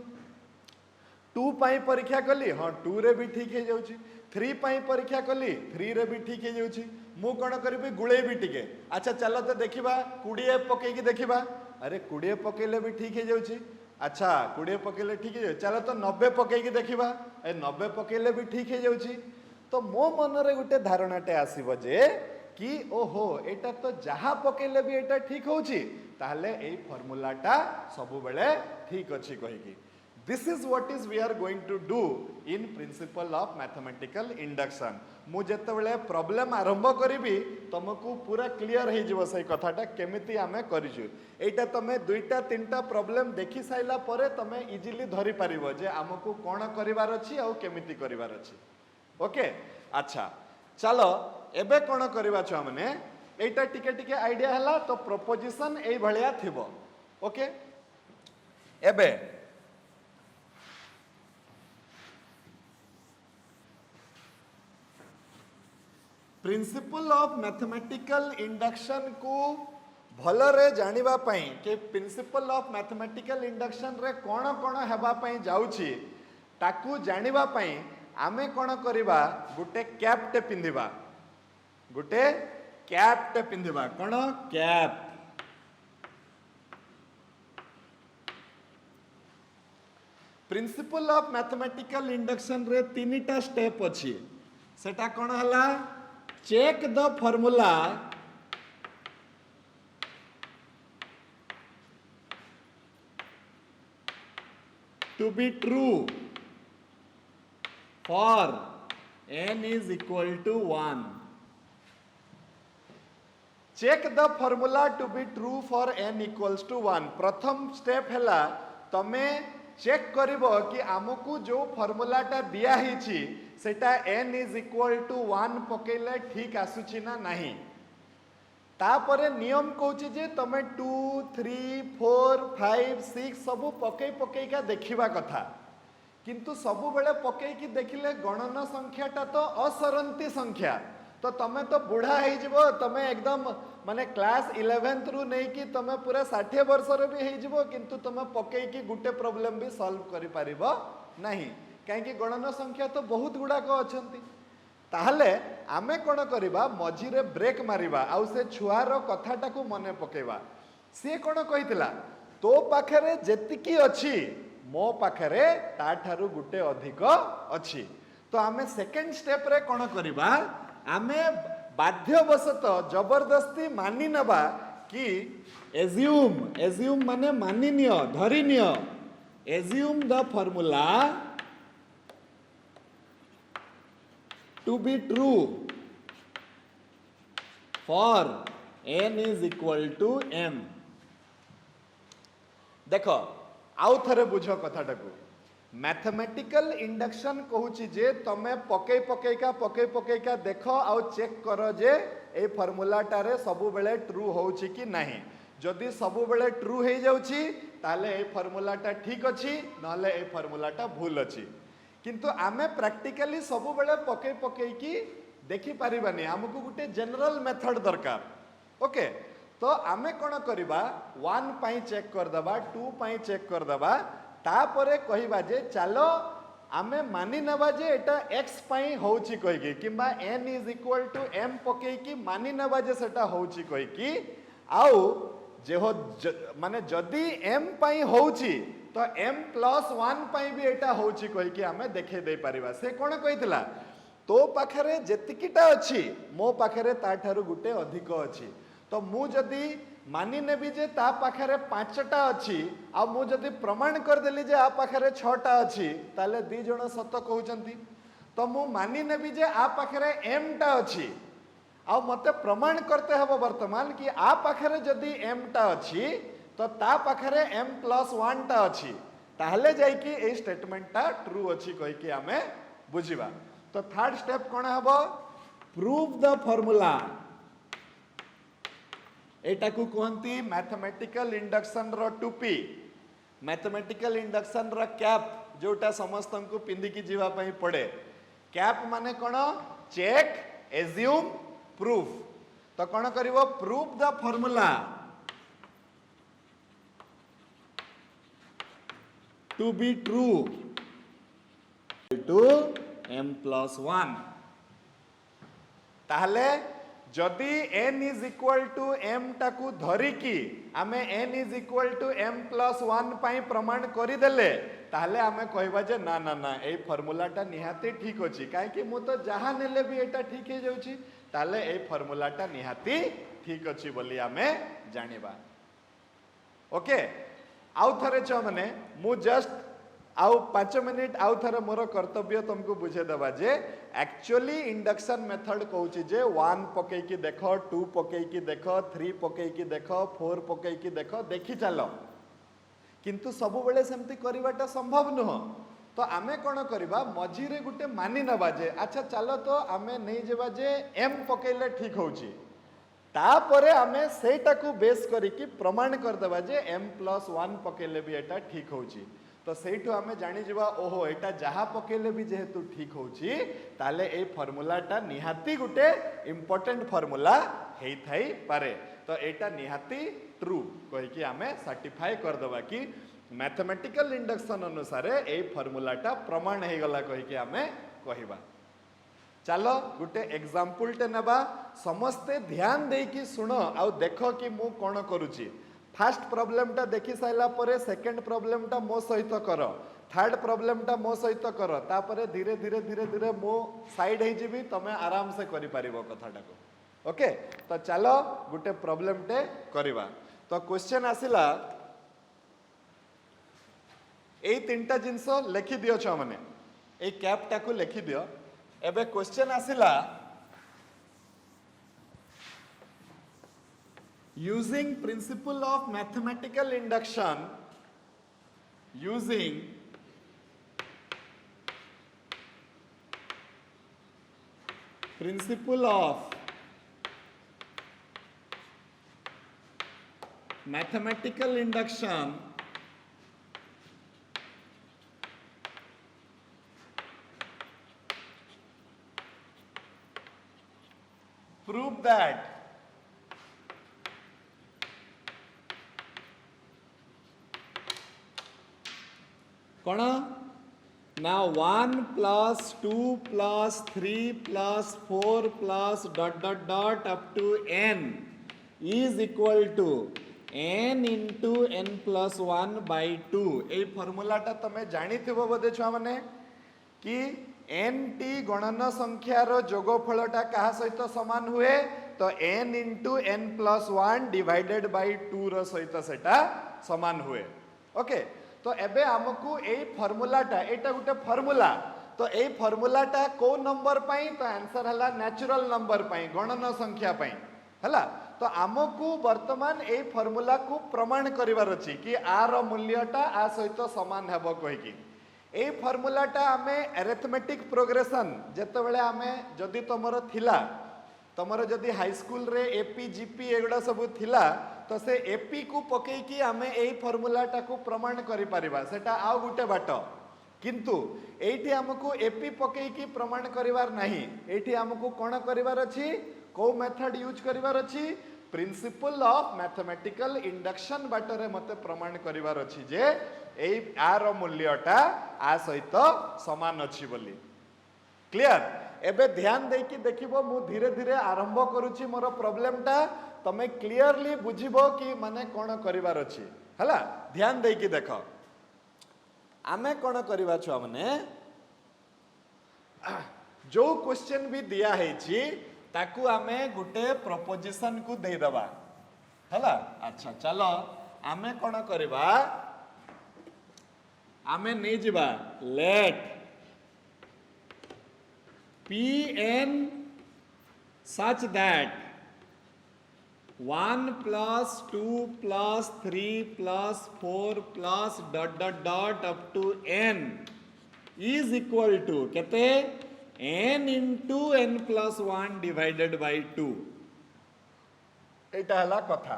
2 पाई परीक्षा कली हां 2 रे भी ठीक हे जाउची 3 पाई परीक्षा कली 3 रे भी ठीक हे जाउची मु कोन करबी गुळे भी टिके अच्छा चलो तो देखिबा 20 पके की देखिबा अरे 20 पकेले भी ठीक हे जाउची अच्छा 20 पकेले ठीक हे चलो तो 90 पके की देखिबा ए 90 पकेले भी ठीक हे जाउची तो मो मनरे गोटे धारणाटे आसीबो जे कि ओहो एटा तो जहा पकेले भी एटा ठीक होउची ताहले एई फार्मूलाटा सबु बेले ठीक अछि कहि कि this is what is we are going to do in principle of mathematical induction मु जते बेले प्रॉब्लम आरंभ करिबी तुमको पूरा क्लियर हे जिवो सही कथाटा केमिति आमे करिजु एटा तमे दुईटा तीनटा प्रॉब्लम देखि साइला परे तमे इजीली धरि पारिबो जे हमकु कोन करिवार अछि आ केमिति करिवार अछि ओके अच्छा चलो एबे कोन करबा छ हमने एटा टिके टिके आईडिया हला तो प्रोपोजिशन एई भलिया थिबो ओके एबे प्रिंसिपल ऑफ मैथमेटिकल इंडक्शन को भलरे जानिबा पई के प्रिंसिपल ऑफ मैथमेटिकल इंडक्शन रे कोन कोन हेबा पई जाउची ताकू जानिबा पई आमे कोन करिबा गुटे कैपटे पिंधिबा गुटे कैपटे पिंधिबा कोन कैप प्रिंसिपल ऑफ मैथमेटिकल इंडक्शन रे तीनटा स्टेप अछि सेटा कोन हला check the formula to be true for n is equal to 1 check the formula to be true for n equals to 1 प्रथम स्टेप हैला तमे चेक करिवो कि आमको जो फार्मूलाटा दिया हिची सेटा n is equal to 1 पकेले ठीक आसुची ना नहीं तापरे नियम कहूची जे तमे 2 3 4 5 6 सब पके का देखिबा कथा किंतु सबु बेले पके की देखिले गणना संख्याटा तो असरंती संख्या तो तमे तो बुढ़ा हे जिवो तमे एकदम माने क्लास 11th रु नै कि तमे पूरा 60 वर्ष रे भी हे जिवो किंतु तमे पके की गुटे प्रॉब्लम भी सॉल्व करि पारिबो नहीं काहे कि गणना संख्या तो बहुत गुडा को अछंती ताहले आमे कोन करिबा मझी रे ब्रेक मारिबा आउ से छुआर कथाटा को मने पकेबा से कोन कहितला तो पाखरे जेतिकी अछि मो पाखरे ता ठारू गुटे अधिक अछि तो आमे सेकंड स्टेप रे कोन करिबा आमे बाध्यवशत जबरदस्ती मानि नबा कि एज्यूम माने मानि नियो धरि नियो assume the formula to be true for n is equal to m देखो आउ थरे बुझो कथाटाकू मैथमेटिकल इंडक्शन कहूची जे तमे पके का देखो आउ चेक करो जे ए फार्मूलाटा रे सबु बेले ट्रू होउची कि नाही जदि सबु बेले ट्रू हे जाउची ताले ए फार्मूलाटा ठीक अछि नले ए फार्मूलाटा भूल अछि किंतु आमे प्रैक्टिकली सबु बेले पके की देखि परिबानी हमकु गुटे जनरल मेथड दरकार ओके तो आमे कोन करिबा 1 पाई चेक कर दबा 2 पाई चेक कर दबा तापरे कहिबा जे चलो आमे मानि नबा जे एटा x पाई होउची कहिकी किबा n = m पके की मानि नबा जे सेटा होउची कहिकी आउ जे हो माने जदि m पाई होउची तो m+1 पाई भी एटा होउची कहि कि हमें देखे दे परिबा। से कोन कहितला तो पाखरे जेतिकिटा अछि मो पाखरे ता ठारू गुटे अधिक अछि, तो मु जदि मानि नेबी जे ता पाखरे 5टा अछि आ मु जदि प्रमाण कर देली जे आ पाखरे 6टा अछि ताले दी जण सत कहउचंती, तो मु मानि नेबी जे आ पाखरे m टा अछि आ मते प्रमाण करते हबो वर्तमान कि आ पाखरे जदि m टा अछि तो ता पाखरे m+1 टा अछि, ताहले जाई कि ए स्टेटमेंट टा ट्रू अछि कहि कि हमें बुझिबा। तो थर्ड स्टेप कोन हबो, प्रूव द फॉर्मूला। एटा को कहंती मैथमेटिकल इंडक्शन रो टूपी, मैथमेटिकल इंडक्शन रो कैप जोटा समस्त को पिंदी की जीवा पई पड़े। कैप माने कोन, चेक, एज्यूम, प्रूफ। तो कोन करिवो, prove the formula to be true to m+1। ताहले जदि n is equal to m टाकू धरिकी आमे n is equal to m+1 पाई प्रमाण करिदेले ताहले आमे कहबा जे ना ना ना ए फॉर्मूलाटा निहाती ठीक अछि, काहे कि मु तो जहां नेले भी एटा ठीक हे जाउची, ताहले ए फॉर्मूलाटा निहाती ठीक अछि बोली आमे जानिबा। ओके, आउ थरे छ माने मु जस्ट आउ 5 मिनिट आउ थरे मोर कर्तव्य तुमको बुझे देबा जे एक्चुअली इंडक्शन मेथड कहूची जे 1 पकई की देखो, 2 पकई की देखो, 3 पकई की देखो, 4 पकई की देखो, देखि चलो, किंतु सब बेले सेमती करिवाटा संभव नुह। तो आमे कोन करिबा, मझिरे गुटे मानि नबा जे अच्छा चलो तो आमे नहीं जेबा जे m पकईले ठीक होउची, तापरे आमे सेटा को बेस करिकी प्रमाण कर देबा जे m+1 पकईले भी एटा ठीक होउची। तो सेठू आमे जानि जिबा ओहो एटा जहा पकेले भी जेहेतु ठीक होउची ताले ए फॉर्मूलाटा निहाती गुटे इंपोर्टेंट फॉर्मूला हेई थाई पारे। तो एटा निहाती ट्रू कहि कि आमे सर्टिफाई कर दबा कि मैथमेटिकल इंडक्शन अनुसार ए फॉर्मूलाटा प्रमाण हे गला कहि कि आमे कहिबा। चलो गुटे एग्जांपल टे नेबा, समस्ते ध्यान दे कि सुनो आ देखो कि मु कोन करूची। फास्ट प्रॉब्लम टा देखि साइला परे सेकंड प्रॉब्लम टा मो सहित कर, थर्ड प्रॉब्लम टा मो सहित कर, तापरे धीरे धीरे धीरे धीरे मो साइड हे जिबी, तमे आराम से करि परिबो कथाटा को। ओके, तो चलो गुटे प्रॉब्लम टे करिबा। तो क्वेश्चन आसिला ए तीनटा जिंस लिखि दियो छ माने ए कैप टा को लिखि दियो। एबे question आसिला using principle of mathematical induction, using principle of mathematical induction, prove that कौन ना 1 + 2 + 3 + 4 + ... up to n is equal to n into n+1/2। ए फॉर्मूलाटा तमे जानिथिबो बोधे छुआ माने कि n टी गणन संख्यार जोगफलटा कहा सहित समान हुए, तो n into n+1 divided by 2 रो सहित सेटा समान हुए। ओके, तो एबे हमकू ए फॉर्मूलाटा एटा गुटे फॉर्मूला, तो ए फॉर्मूलाटा को नंबर पाई, तो आंसर हला नेचुरल नंबर पाई, गणन संख्या पाई हला। तो आमको वर्तमान ए फॉर्मूला को प्रमाण करिवार अछि कि आ रो मूल्यटा आ सहित समान हेबो कहि कि। ए फॉर्मूलाटा आमे अरिथमेटिक प्रोग्रेशन जेते बेले आमे जदि तमरो थिला, तमरो जदि हाई स्कूल रे एपी जीपी एगुडा सब थिला, तो से एपी को पकई कि आमे ए फॉर्मूलाटा को प्रमाण करि परिबा, सेटा आ गुटे बाट। किंतु एठी हमको एपी पकई कि प्रमाण करिवार नाही, एठी हमको कोन करिवार अछि, को मेथड यूज करिवार अछि, प्रिंसिपल ऑफ मैथमेटिकल इंडक्शन बाटरे मते प्रमाण करिवार अछि जे ए आ रो मूल्यटा आ सहित समान अछि बोली। क्लियर? एबे ध्यान देकी देखिबो, मु धीरे धीरे आरंभ करूची मोर प्रॉब्लमटा। तमे क्लियरली बुझिबो कि माने कोन करिवार अछि हला ध्यान दे कि देखो आमे कोन करिवा छुआ माने जो क्वेश्चन भी दिया है ताकू आमे गुटे प्रपोजिशन को दे दबा हला अच्छा चलो आमे कोन करिवा आमे नहीं जिबा late Pn such that 1 plus 2 plus 3 plus 4 plus dot dot dot up to n is equal to कहते n into n plus 1 divided by 2 एटा हला कथा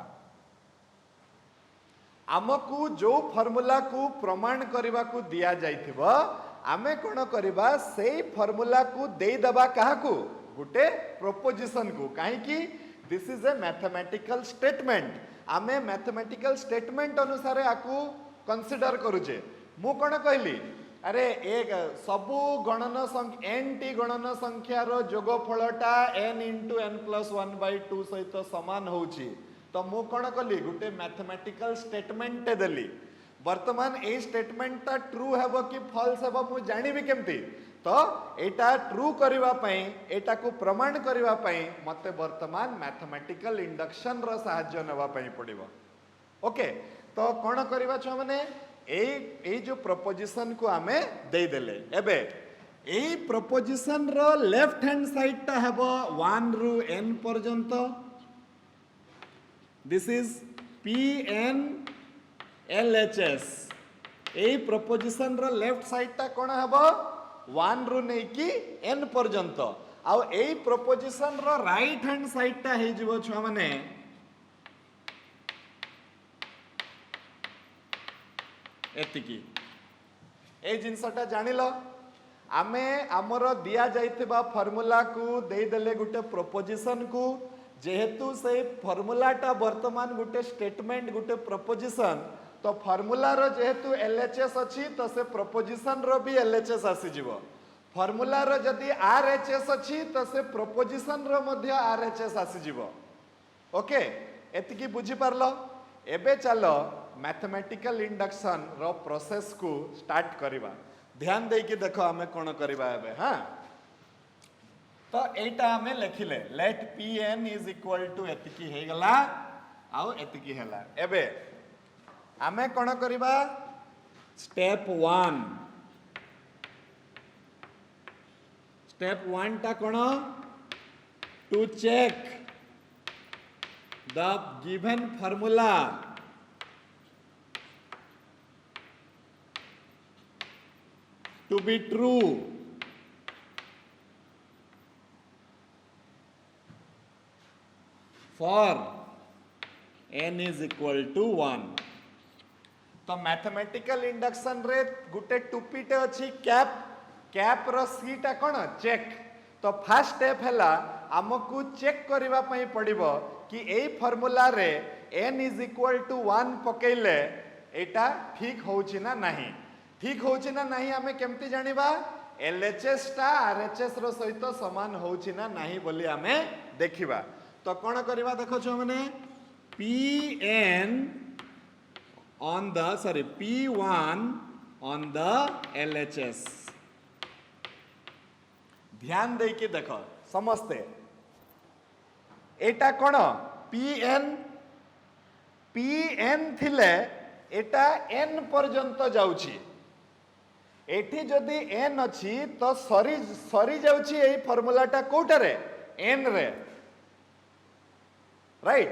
आमको जो फॉर्मूला को प्रमाण करने को दिया जाइथिबो आमे कोन करबा से फॉर्मूला को दे दबा कहा को गुटे प्रोपोजिशन को काहे कि this is a mathematical statement आमे मैथमेटिकल स्टेटमेंट अनुसार आकु कंसीडर करूचे मु कोन कहली अरे एक सबु गणन संख्या n टी गणन संख्या रो जोगफलटा n into n plus 1 by 2 सहित समान होउची तो मु कोन कहली गुटे मैथमेटिकल स्टेटमेंट देली वर्तमान ए स्टेटमेंट ता ट्रू हेबो कि फॉल्स हेबो मु जानिबी केमती तो एटा ट्रू करिवा पई एटा को प्रमाण करिवा पई मते वर्तमान मैथमेटिकल इंडक्शन रो सहाय्य नेवा पई पड़िबो ओके तो कोन करिवा छ माने ए जो प्रपोजिशन को आमे दे देले एबे ए प्रपोजिशन रो लेफ्ट हैंड साइड ता हेबो 1 रु n पर्यंत दिस इज Pn LHS ए प्रपोजिशन रो लेफ्ट साइड ता कोन हेबो 1 रु नै कि n पर्यंत आ ए प्रपोजिशन रो राइट हैंड साइड ता हे जिवो छ माने एतिकी ए जिनसटा जानिलो आमे हमरो दिया जाइथिबा फार्मूला को दे देले गुटे प्रपोजिशन को जेहेतु से फार्मूलाटा वर्तमान गुटे स्टेटमेंट गुटे प्रपोजिशन तो फार्मूला रो जेहेतु एलएचएस अछि तो से प्रपोजिशन रो भी एलएचएस आसी जिवो फार्मूला रो जदी आरएचएस अछि तो से प्रपोजिशन रो मध्ये आरएचएस आसी जिवो ओके एतिकी बुझी पारलो एबे चलो मैथमेटिकल इंडक्शन रो प्रोसेस को स्टार्ट करिबा ध्यान दे कि देखो हमें कोन करिबा एबे हां तो एटा हमें लिखिले let Pn is equal to एतिकी हे गला आउ एतिकी हैला एबे हमें कोन करिबा स्टेप 1 टा कोन to check the given formula to be true for n is equal to 1 तो मैथमेटिकल इंडक्शन रे गुटे टुपीटे अछि कैप कैप रो सीटा कोन चेक तो फर्स्ट स्टेप हैला हमकु चेक करबा पई पड़िबो कि एई फार्मूला रे n is equal to 1 पकेइले एटा ठीक होउछि ना नाही ठीक होउछि ना नाही हमें केमती जानिबा एलएचएस टा आरएचएस रो सहित समान होउछि ना नाही बोली हमें देखिबा तो कोन करबा देखो छ माने Pn on the P1 on the LHS ध्यान दे के देखो समझते एटा कोन Pn थिले एटा n पर्यंत जाउछि एठी जदि n अछि तो सरी जाउछि एई फार्मूलाटा कोटरे n रे राइट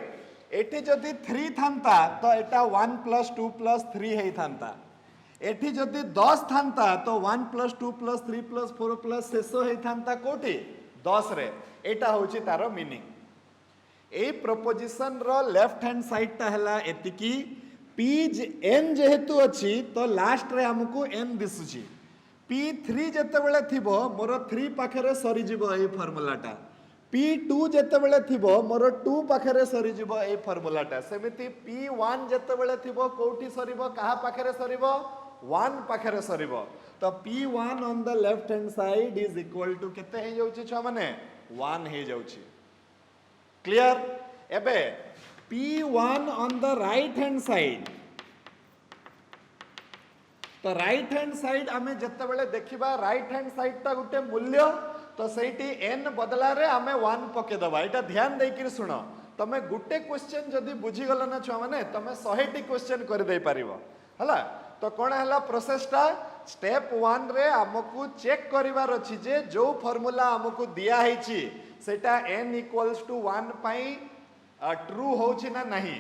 एठी जदि 3 थांता तो एटा 1 + 2 + 3 हेई थांता एठी जदि 10 थांता तो 1 + 2 + 3 + 4 + शेषो हेई थांता कोठी 10 रे एटा होछि तारो मीनिंग एई प्रपोजिशन रो लेफ्ट हैंड साइड ता हला एतिकी n जेहेतु अछि तो लास्ट रे हमकु n दिसुछि P3 जते बेले थिबो मोर 3 पाखरे सरी जिवो ए फार्मूलाटा P2 जते बेले थिबो मोर 2 पाखरे सरी जिवो ए फार्मूलाटा सेमिति P1 जते बेले थिबो कोठी सरीबो कहा पाखरे सरीबो 1 पाखरे सरीबो तो P1 on the left hand side is equal to केते हे जाउछि छ माने 1 हे जाउछि क्लियर एबे P1 on the right hand side तो राइट हैंड साइड आमे जत्ते बेले देखिबा राइट हैंड साइड ता गुटे मूल्य तो सेठी n बदला रे आमे 1 पके दबा एटा ध्यान देई कि सुनो तमे गुटे क्वेश्चन जदी बुझी गलो ना छुआ माने तमे 100 टी क्वेश्चन कर दे परिबो हला तो कोन हला प्रोसेस टा स्टेप 1 रे हमकु चेक करिवार अछि जे जो फार्मूला हमकु दिया हैछि सेटा n इक्वल्स टू 1 पई ट्रू होछि ना नहीं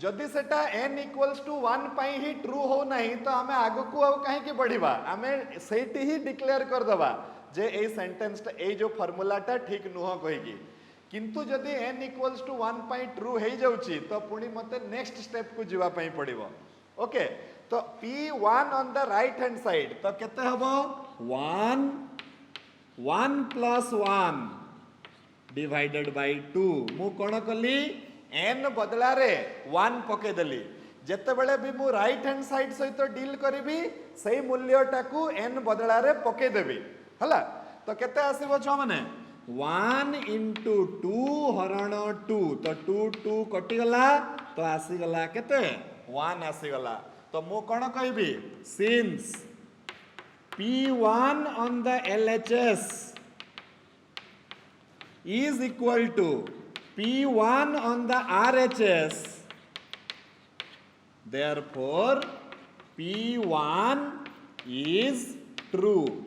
जदि सेटा n इक्वल्स टू 1 पई ही ट्रू हो नहीं तो हमें आगो को कहीं के बढ़िबा हमें सेठी ही डिक्लेयर कर दबा जे ए सेंटेंस टा ए जो फार्मूला टा ठीक नुह कहिकी किंतु जदि n इक्वल्स टू 1 पई ट्रू हे जाउची तो पुणी मते नेक्स्ट स्टेप को जीवा पई पड़िबो ओके तो P1 on the right hand side तो केते हबो 1 प्लस 1 डिवाइडेड बाय 2 मु कोन कली n बदला रे 1 पके देली जते बेले भी मु राइट हैंड साइड सहित डील करिबी सही मूल्यटा को n बदला रे पके देबी हला तो केते आसीबो छ माने 1 into 2 हरण 2 तो 2 कटि गला तो आसी गला केते 1 आसी गला तो मु कोन कहबी since P1 on the LHS is equal to P1 on the RHS therefore P1 is true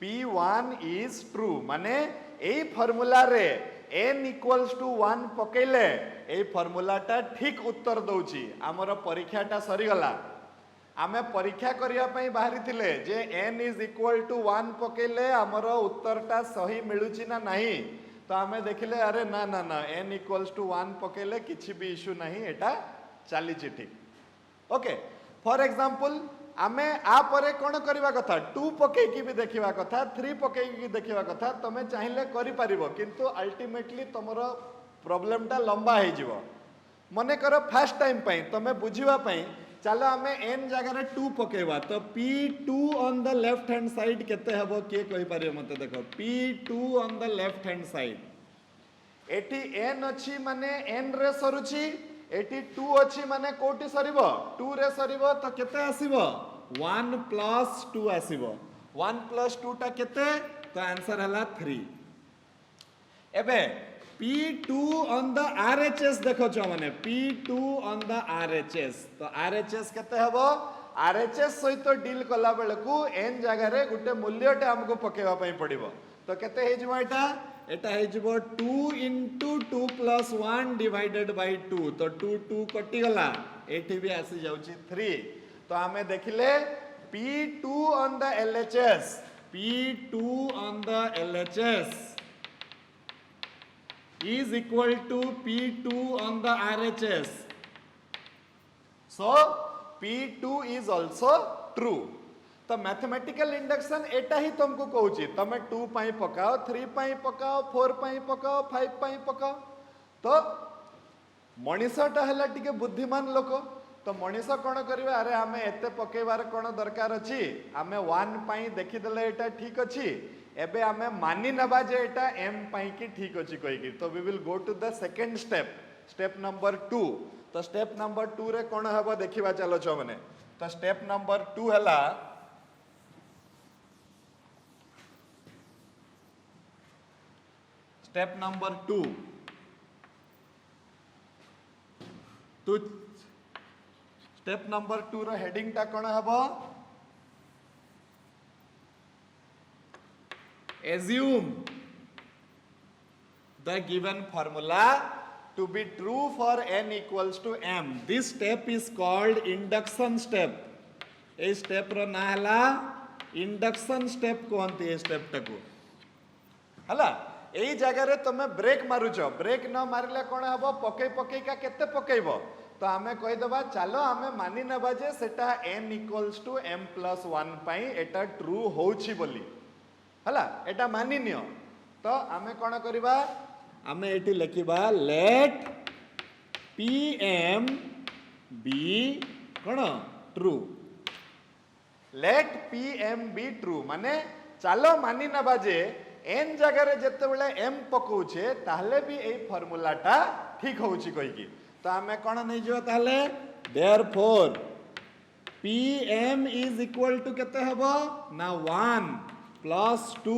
P1 is true माने ए फार्मूला रे n इक्वल्स टू 1 पकेले ए फार्मूला टा ठीक उत्तर दउची हमर परीक्षा टा सरी गला आमे परीक्षा करिया पई बाहरी थिले जे n इज इक्वल टू 1 पकेले हमर उत्तर टा सही मिलुची ना नहीं तो आमे देखिले अरे ना ना ना n इक्वल्स टू 1 पकेले किछि भी इशू नहीं एटा चाली छि ठीक ओके फॉर एग्जांपल आमे आ परे कोन करबा कथा 2 पके की भी देखिबा कथा 3 पके की देखिबा कथा तमे चाहिले करि परिबो किंतु अल्टीमेटली तमरो प्रॉब्लम टा लंबा हे जिवो मने करो फर्स्ट टाइम पई तमे बुझिबा पई चलो आमे n जगह रे 2 पकेबा तो P2 on the left hand side केते हबो के कहि परियो मते देखो P2 on the left hand side eighty n अछि माने n रे सरुछि एटी 2 अछि माने कोटी सरिबो 2 रे सरिबो तो केते आसीबो 1 प्लस 2 आसीबो 1 प्लस 2 टा केते तो आंसर हला 3 एबे P2 on the RHS देखो छ माने P2 on the RHS तो RHS केते हबो RHS सहित डील कला बेले को n जगह रे गुटे मूल्यटा हमको पकेवा पई पड़िबो तो केते हे जिवो एटा हे जिवो 2 into 2 plus 1 divided by 2 तो 2 कटि गला एठी भी आसी जाउची 3 तो हमें देखिले P2 on the LHS P2 on the LHS is equal to P2 on the RHS so P2 is also true तो मैथमेटिकल इंडक्शन एटा ही तुमको कहूची तमे 2 पाई पकाओ 3 पाई पकाओ 4 पाई पकाओ 5 पाई पकाओ तो मनीषटा हला टिके बुद्धिमान लोक तो मनीष कोन करबे अरे हमें एते पकेबार कोन दरकार अछि हमें 1 पाई देखि देले एटा ठीक अछि एबे हमें मानि नबा जे एटा m पाई की ठीक अछि कहि की तो we will go to the second step number 2 तो स्टेप नंबर 2 रे कोन हबो देखिबा चलो छ माने तो स्टेप नंबर 2 हला स्टेप नंबर 2 तो स्टेप नंबर 2 रो हेडिंग टा कोन हबो assume the given formula to be true for n equals to m this step is called induction step ए स्टेप रो ना हला इंडक्शन स्टेप कोनती ए स्टेप टाको हला एई जगह रे तमे ब्रेक मारुछो ब्रेक न मारले कोन हबो पके का केते पकेइबो तो हमें कहि दबा चलो हमें मानि नबा जे सेटा n equals to m plus 1 पई एटा ट्रू होउछि बोली हला एटा मानि नियो तो हमें कोन करबा हमें एटी लिखिबा लेट pm be कोन true let pm be true माने चलो मानि नबा जे n जगह रे जते बेले m पकोचे ताहले भी ए फार्मूलाटा ठीक होउची कहि की तो आमे कोन नै जो ताहले therefore pm is equal to केते हबो ना 1 प्लस 2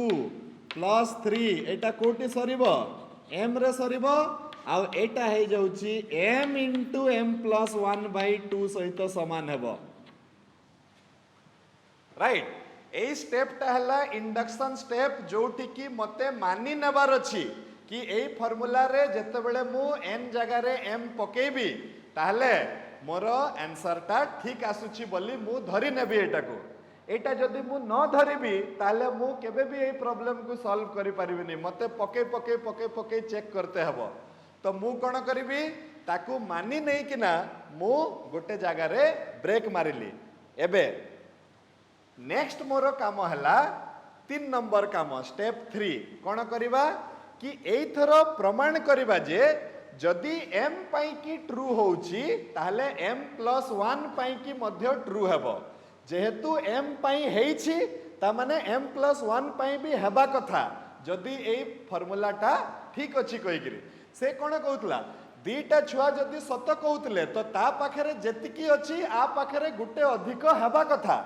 प्लस 3 एटा कोटी सरीबो m रे सरीबो आ एटा हे जाउची m into m plus 1 by 2 सहित समान हेबो राइट ए स्टेपटा हला इंडक्शन स्टेप जोठी की मते मानी नेबार अछि कि ए फार्मूला रे जते बेले मु n जगह रे m पकेबी ताहले मोर आंसरटा ठीक आसुची बोली मु धरि नेबी एटाको एटा जदि मु न धरिबी ताहले मु केबे भी ए प्रॉब्लम को सॉल्व करि परिबिनी मते पके पके पके पके चेक करते हबो तो मु कोन करिबी ताकू मानी नै किना मु गोटे जगह रे ब्रेक मारिली एबे नेक्स्ट मोर काम हला 3 नंबर काम स्टेप 3 कोन करिबा कि एथर प्रमाण करिबा जे जदि m पाई की ट्रू होउची ताहले m plus 1 पाई की मध्य ट्रू हेबो जेहेतु m पाई हेइची ता माने m plus 1 पाई भी हेबा कथा जदि ए फार्मूलाटा ठीक अछि कहिगिरी से कोन कहउतला दीटा छुआ जदि सत कहउतले तो ता पाखरे जेतिकी अछि आ पाखरे गुटे अधिक हेबा कथा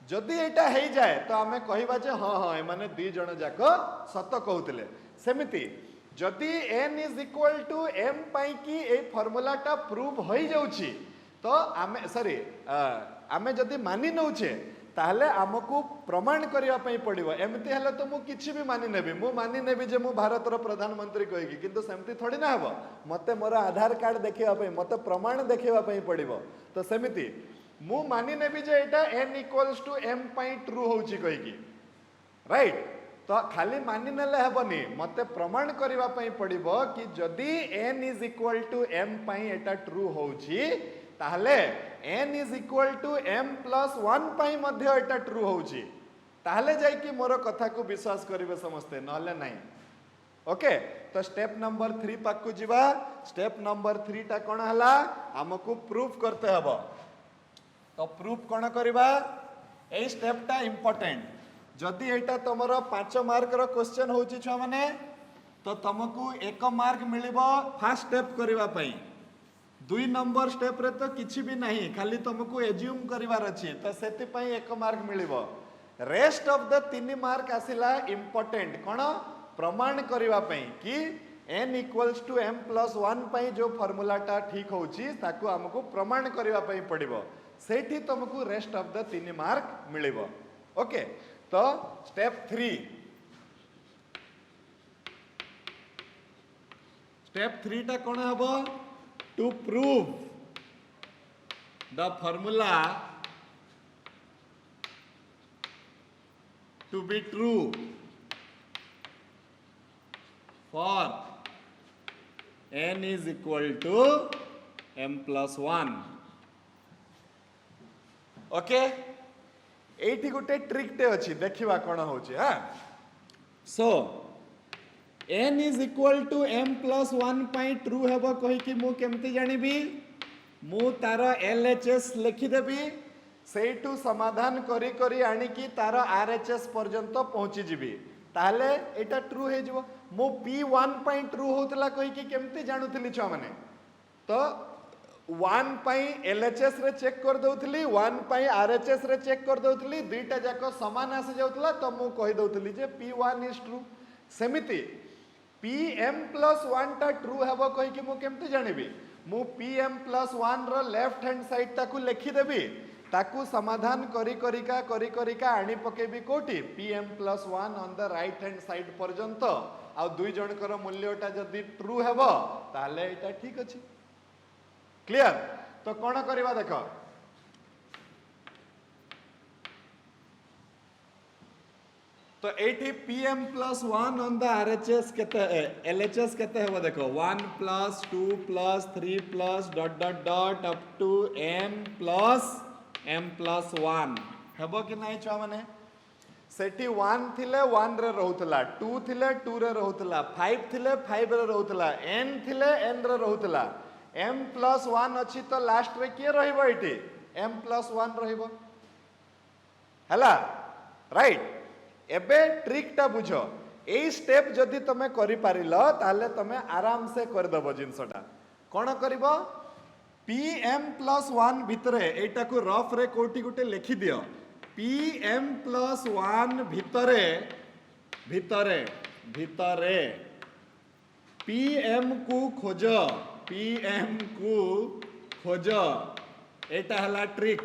जदि एटा हेइ जाए तो आमे कहिबा जे हां हां ए माने दी जण जाक सत कहउतले सेमिति जदि n is equal to m पाई की ए फार्मूलाटा प्रूव होई जाउची तो आमे सॉरी आमे जदि मानि नउचे ताहले हमकु प्रमाण करिया पई पड़िबो एमति हले तो मु किछि भी मानि नेबी मु मानि नेबी जे मु भारतर प्रधानमंत्री कहिकी किंतु सेमति थोड़ी ना हबो मते मोर आधार कार्ड देखिबा पई मते प्रमाण देखिबा पई पड़िबो तो सेमिति मु मानि नेबी जे एटा n इक्वल्स टू m पाई ट्रू होउची कहिकी राइट तो खाली मानि नेले हेबनी मते प्रमाण करिबा पई पड़िबो कि जदि n is equal to m pi एटा ट्रू होउची ताहले n is equal to m plus 1 pi मध्य एटा ट्रू होउची ताहले जाई कि मोर कथा को विश्वास करिवे समस्ते नहले नाही ओके तो स्टेप नंबर 3 पाक को जीवा स्टेप नंबर 3 टा कोन हला हमकु प्रूफ करते हबो तो प्रूफ कोन करबा ए स्टेप टा इंपोर्टेंट जदि एटा तमरो 5 मार्क रो क्वेश्चन होउची छुआ माने तो तुमको 1 मार्क मिलिबो फर्स्ट स्टेप करबा पई 2 नंबर स्टेप रे तो किछि भी नहीं खाली तुमको एज्यूम करिवार अछि तो सेति पई 1 मार्क मिलिबो रेस्ट ऑफ द 3 मार्क आसिला इंपोर्टेंट कोन प्रमाण करिवा पई कि n equals to m plus 1 पई जो फार्मूलाटा ठीक होउची ताकू हमको प्रमाण करिवा पई पड़िबो सेठी तुमको रेस्ट ऑफ द 3 मार्क मिलिबो ओके तो स्टेप 3 टा कोन हबो to prove the formula to be true for n is equal to m plus 1 okay एठी गोटे ट्रिक टे अछि देखिबा कोन होछि हा सो n is equal to m plus 1 pi true हेबो कहि कि मु केमति जानिबी मु तार LHS लिखि देबी सेठू समाधान करी करी आनी कि तार RHS पर्यंत पहुंची जिबी ताहले एटा ट्रू हे जिवो मु P1 पाई ट्रू होतला कहि कि केमति जानुथली छ माने तो 1 पाई LHS रे चेक कर दउथली 1 पाई RHS रे चेक कर दउथली दुईटा जाको समान आसी जाउतला तो मु कहि दउथली जे P1 इज ट्रू सेमिति pm plus 1 टा ट्रू हेबो कहि कि मु केमति जानिबी मु pm plus 1 रो लेफ्ट हैंड साइड ताकू लिखि देबी ताकू समाधान करी करिका आनी पकेबी कोठी pm plus 1 on the right hand side पर्यंत आ दुई जनकर मूल्यटा जदी ट्रू हेबो ताले एटा ठीक अछि क्लियर तो कोन करबा देखो तो eighty pm plus 1 on the RHS केते LHS केते हेबो देखो 1 plus 2 plus 3 plus dot dot dot up to m plus 1 हेबो कि नाही छुआ माने सेठी 1 थिले 1 रे रहउतला 2 थिले 2 रे रहउतला 5 थिले 5 रे रहउतला n थिले n रे रहउतला m plus 1 अछि तो लास्ट रे के रहइबो एटी m plus 1 रहइबो हला राइट एबे ट्रिक टा बुझो एई स्टेप जदि तमे करि पारिलो ताले तमे आराम से कर दबो जिंसटा कोन करबो pm+1 भितरे एटा को रफ रे कोटी गुटे लिखि दियो pm+1 भितरे भितरे भितरे pm को खोज pm को खोज एटा हला ट्रिक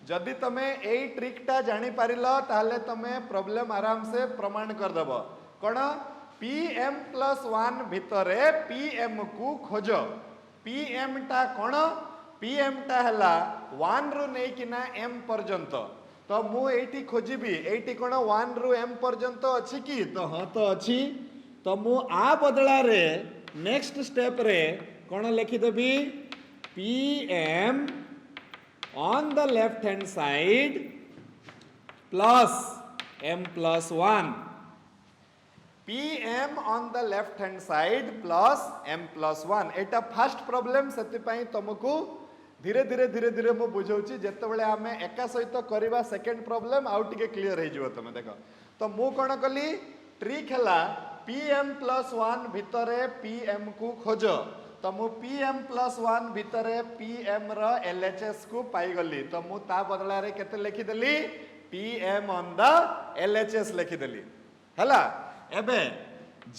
जदि तमे एई ट्रिकटा जानी पारिलो ताले तमे प्रॉब्लम आराम से प्रमाण कर दबो कोन pm+1 भितरे pm को खोज pm टा कोन pm टा हला 1 रु नै किना m पर्यंत तो मु एठी खोजिबी एठी कोन 1 रु m पर्यंत अछि कि तो हां तो अछि तो मु आ बदला रे नेक्स्ट स्टेप रे कोन लिखि देबी pm on the left hand side plus m+1 pm on the left hand side plus m+1 Etah first problem सेति पई तुमको धीरे धीरे धीरे धीरे मु बुझौची जेते बेले हमें एका सहित करबा सेकंड प्रॉब्लम आउट के क्लियर हे जिवो तुम देखो तो मु कोन कली ट्रिक हला pm+1 भितरे pm को खोज तो मु pm+1 भितरे pm रो LHS को पाई गली तो मु ता बदला रे केते लिखि देली pm on the LHS लिखि देली हला एबे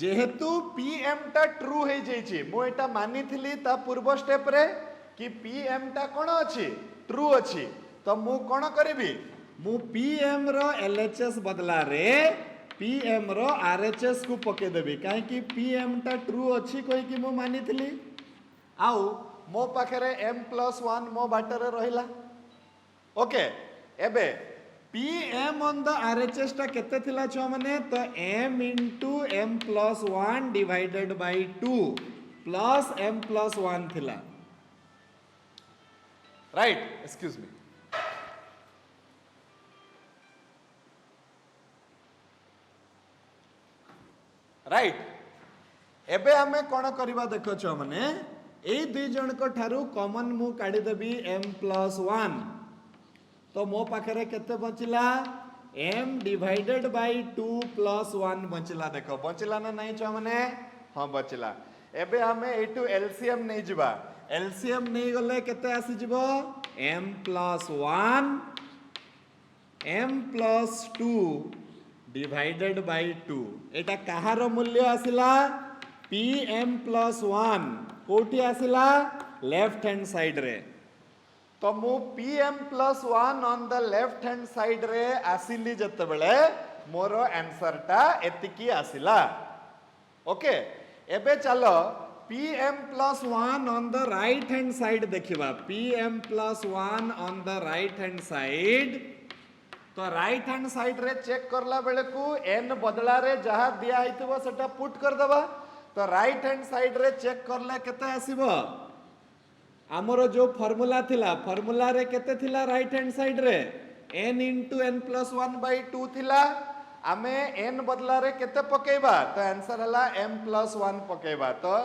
जेहेतु pm टा ट्रू हे जेछि मु एटा मानि थिली ता पूर्व स्टेप रे कि pm टा कोन अछि ट्रू अछि तो मु कोन करबी मु pm रो LHS बदला रे pm रो RHS को पके देबी काहे कि pm टा ट्रू अछि कोइ कि मु मानि थिली आउ मो पाखरे m+1 मो बाटर रहिला ओके एबे pm on the RHS टा केते थिला छ माने तो m into m+1 divided by 2 plus m+1 थिला राइट एक्सक्यूज मी राइट एबे हमें कोन करबा देखो छ माने एई दुई जन को ठारू कॉमन मु काढी देबी m+1 तो मो पाखरे केते बचिला m डिवाइडेड बाय 2 plus 1 बचिला देखो बचिला ना नहीं छ माने हां बचिला एबे हमें एटू एलसीएम नहीं जिबा एलसीएम नहीं गले केते आसी जिवो m+1 m+2 डिवाइडेड बाय 2 एटा कहार मूल्य आसिला pm+1 कोठी आसिला लेफ्ट हैंड साइड रे तो मु pm+1 on the left hand side रे आसिली जते बेले मोर आंसर टा एतिकी आसिला ओके एबे चलो pm+1 on the right hand side देखिबा pm+1 on the right hand side तो राइट हैंड साइड रे चेक करला बेले को n बदला रे जहा दिया हितबो सेटा पुट कर दबा तो राइट हैंड साइड रे चेक करले केते आसीबो हमरो जो फार्मूला थिला फार्मूला रे केते थिला राइट हैंड साइड रे n into n+1 by 2 थिला आमे n बदला रे केते पकेबा तो आंसर हला m+1 पकेबा तो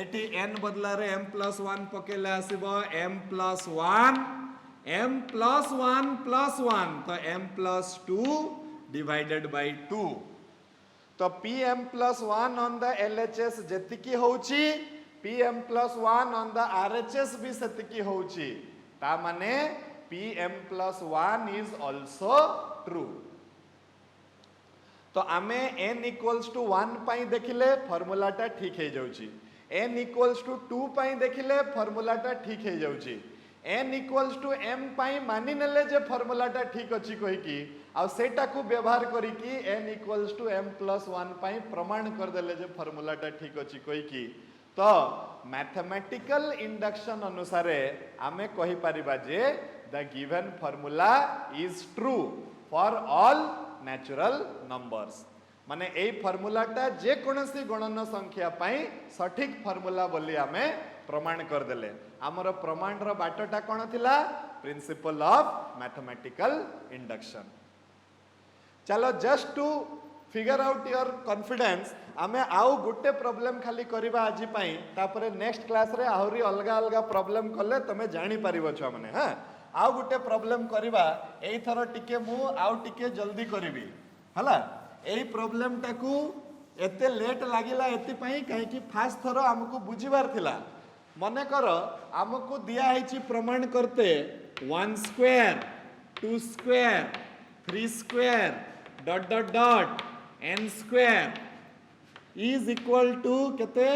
एटी n बदला रे m+1 पकेले आसीबो m+1 m+1 plus 1 तो m+2 divided by 2 तो pm+1 on the LHS जेतिकी होउची pm+1 on the RHS भी सेतिकी होउची ता माने pm+1 is also true तो आमे n equals to 1 पाई देखिले फार्मूला टा ठीक हे जाउची n equals to 2 पाई देखिले फार्मूला टा ठीक हे जाउची n equals to m पाई मानि नेले जे फार्मूला टा ठीक अछि कहि की आ सेटा को व्यवहार करी कि n equals to m+1 पाई प्रमाण कर देले जे फार्मूला टा ठीक अछि कहि की तो मैथमेटिकल इंडक्शन अनुसारे आमे कहि परिबा जे the given formula is true for all natural numbers माने एई फार्मूलाटा जे कोनसी गणन संख्या पाई सठिक फार्मूला बोली आमे प्रमाण कर देले हमर प्रमाण रो बाटटा कोन थिला प्रिंसिपल ऑफ मैथमेटिकल इंडक्शन चलो just to figure out your confidence आमे आउ गुटे प्रॉब्लम खाली करबा आजि पाई तापरे नेक्स्ट क्लास रे आहुरी अलगा अलगा प्रॉब्लम कले तमे जानि परिबो छ माने हां आउ गुटे प्रॉब्लम करबा एई थरो टिके मु आउ टिके जल्दी करबी हला एई प्रॉब्लम टाकू एते लेट लागिला एति पई काहे कि फास्ट थरो हमको बुझिबार थिला मने करो हमको दिया है प्रमाण करते 1 square 2 square 3 square dot dot dot n square is equal to केते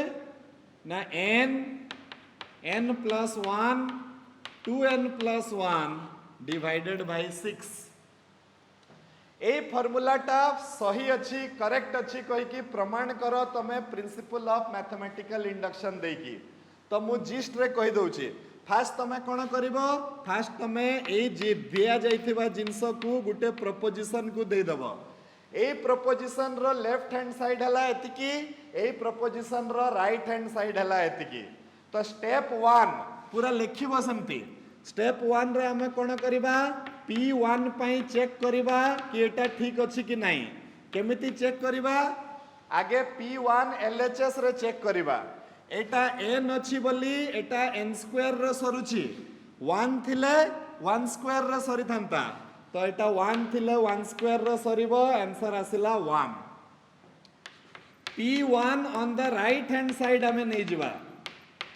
ना n plus 1 2n plus 1 divided by 6 ए फॉर्मूलाटा सही अच्छी करेक्ट अच्छी कही कि प्रमाण करो तमे प्रिंसिपल ऑफ मैथमेटिकल इंडक्शन देकी तो मु जिस्ट रे कहि दउची फास्ट तमे कोन करिवो फास्ट तमे ए जे दिया जाइथिबा जिंस को गुटे प्रपोजिशन को दे दबो ए प्रपोजिशन रो लेफ्ट हैंड साइड हला एतिकी ए प्रपोजिशन रो राइट हैंड साइड हला एतिकी तो स्टेप 1 पूरा लिखिबो समती स्टेप 1 रे हमें कोन करिबा P1 पई चेक करिबा कि एटा ठीक अछि कि नाही केमिति चेक करिबा आगे P1 LHS रे चेक करिबा एटा n अछि बोली एटा n स्क्वायर रे सरुछि 1 थिले 1 स्क्वायर रे सरी थांता तो एटा 1 थिले 1 स्क्वायर रे सरीबो आंसर आसिला 1 P1 on the right hand side हमें नहीं जिबा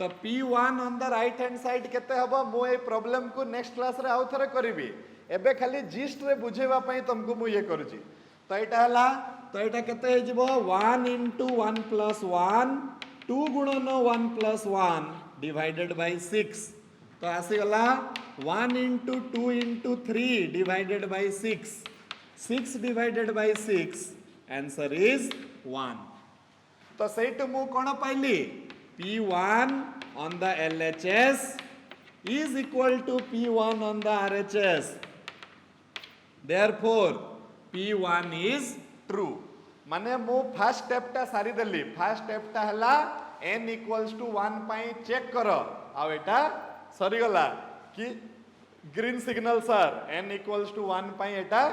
तो P1 on the right hand side केते हबो मो ए प्रॉब्लम को नेक्स्ट क्लास रे आउ थरे करबी एबे खाली जिस्ट रे बुझेबा पई तुमको मु ये करूची तो एटा हला तो एटा केते हे जिवो 1 into 1 plus 1 2 गुणन 1 plus 1 divided by 6 तो आसी गला 1 into 2 into 3 divided by 6 6 divided by 6 answer is 1 तो सेट मु कोन पाइली P1 on the LHS is equal to P1 on the RHS therefore P1 is true माने मु फर्स्ट स्टेप टा सारी देली फर्स्ट स्टेप टा हला n equals to 1 पई चेक करो आ एटा सरी गला कि green signal sir n equals to 1 पई एटा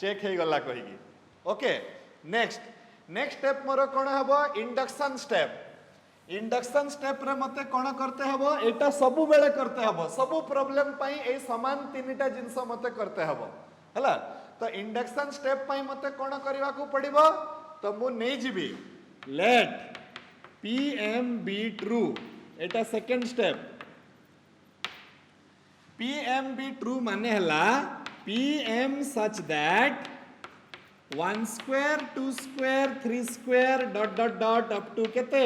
चेक हे गला कहिगी ओके नेक्स्ट स्टेप मोर कोन हबो इंडक्शन स्टेप रे मते कोन करते हबो एटा सब बेले करते हबो सब प्रॉब्लम पई ए समान तीनटा जिंस मते करते हबो हला तो इंडक्शन स्टेप पई मते कोन करबा को पड़िबो तो मु नै जिबी late Pm be true Etah second step Pm be true माने हला Pm such that 1 square 2 square 3 square dot dot dot up to केते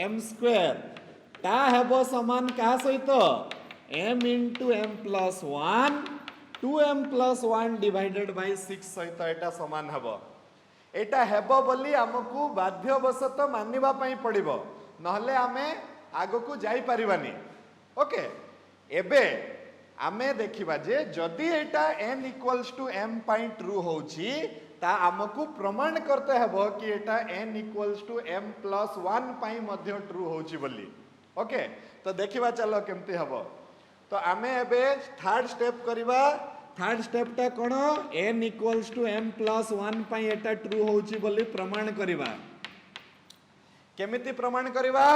m square ता हेबो समान का सहित m into m plus 1 2m plus 1 divided by 6 सहित एटा समान हेबो एटा हेबो बोली हमकु बाध्यवशत मानिबा पई पड़िबो नहले आमे आगो को जाई परिबानी ओके एबे आमे देखिबा जे जदी एटा n equals to m पई ट्रू होउची ता हमकु प्रमाण करते हेबो कि एटा n equals to m plus 1 पई मध्य ट्रू होउची बोली ओके तो देखिबा चलो केमती हेबो तो आमे एबे थर्ड स्टेप करिबा थर्ड स्टेप टा कोन n equals to m plus 1 पई एटा ट्रू होउची बोली प्रमाण करिबा केमिति प्रमाण करिबा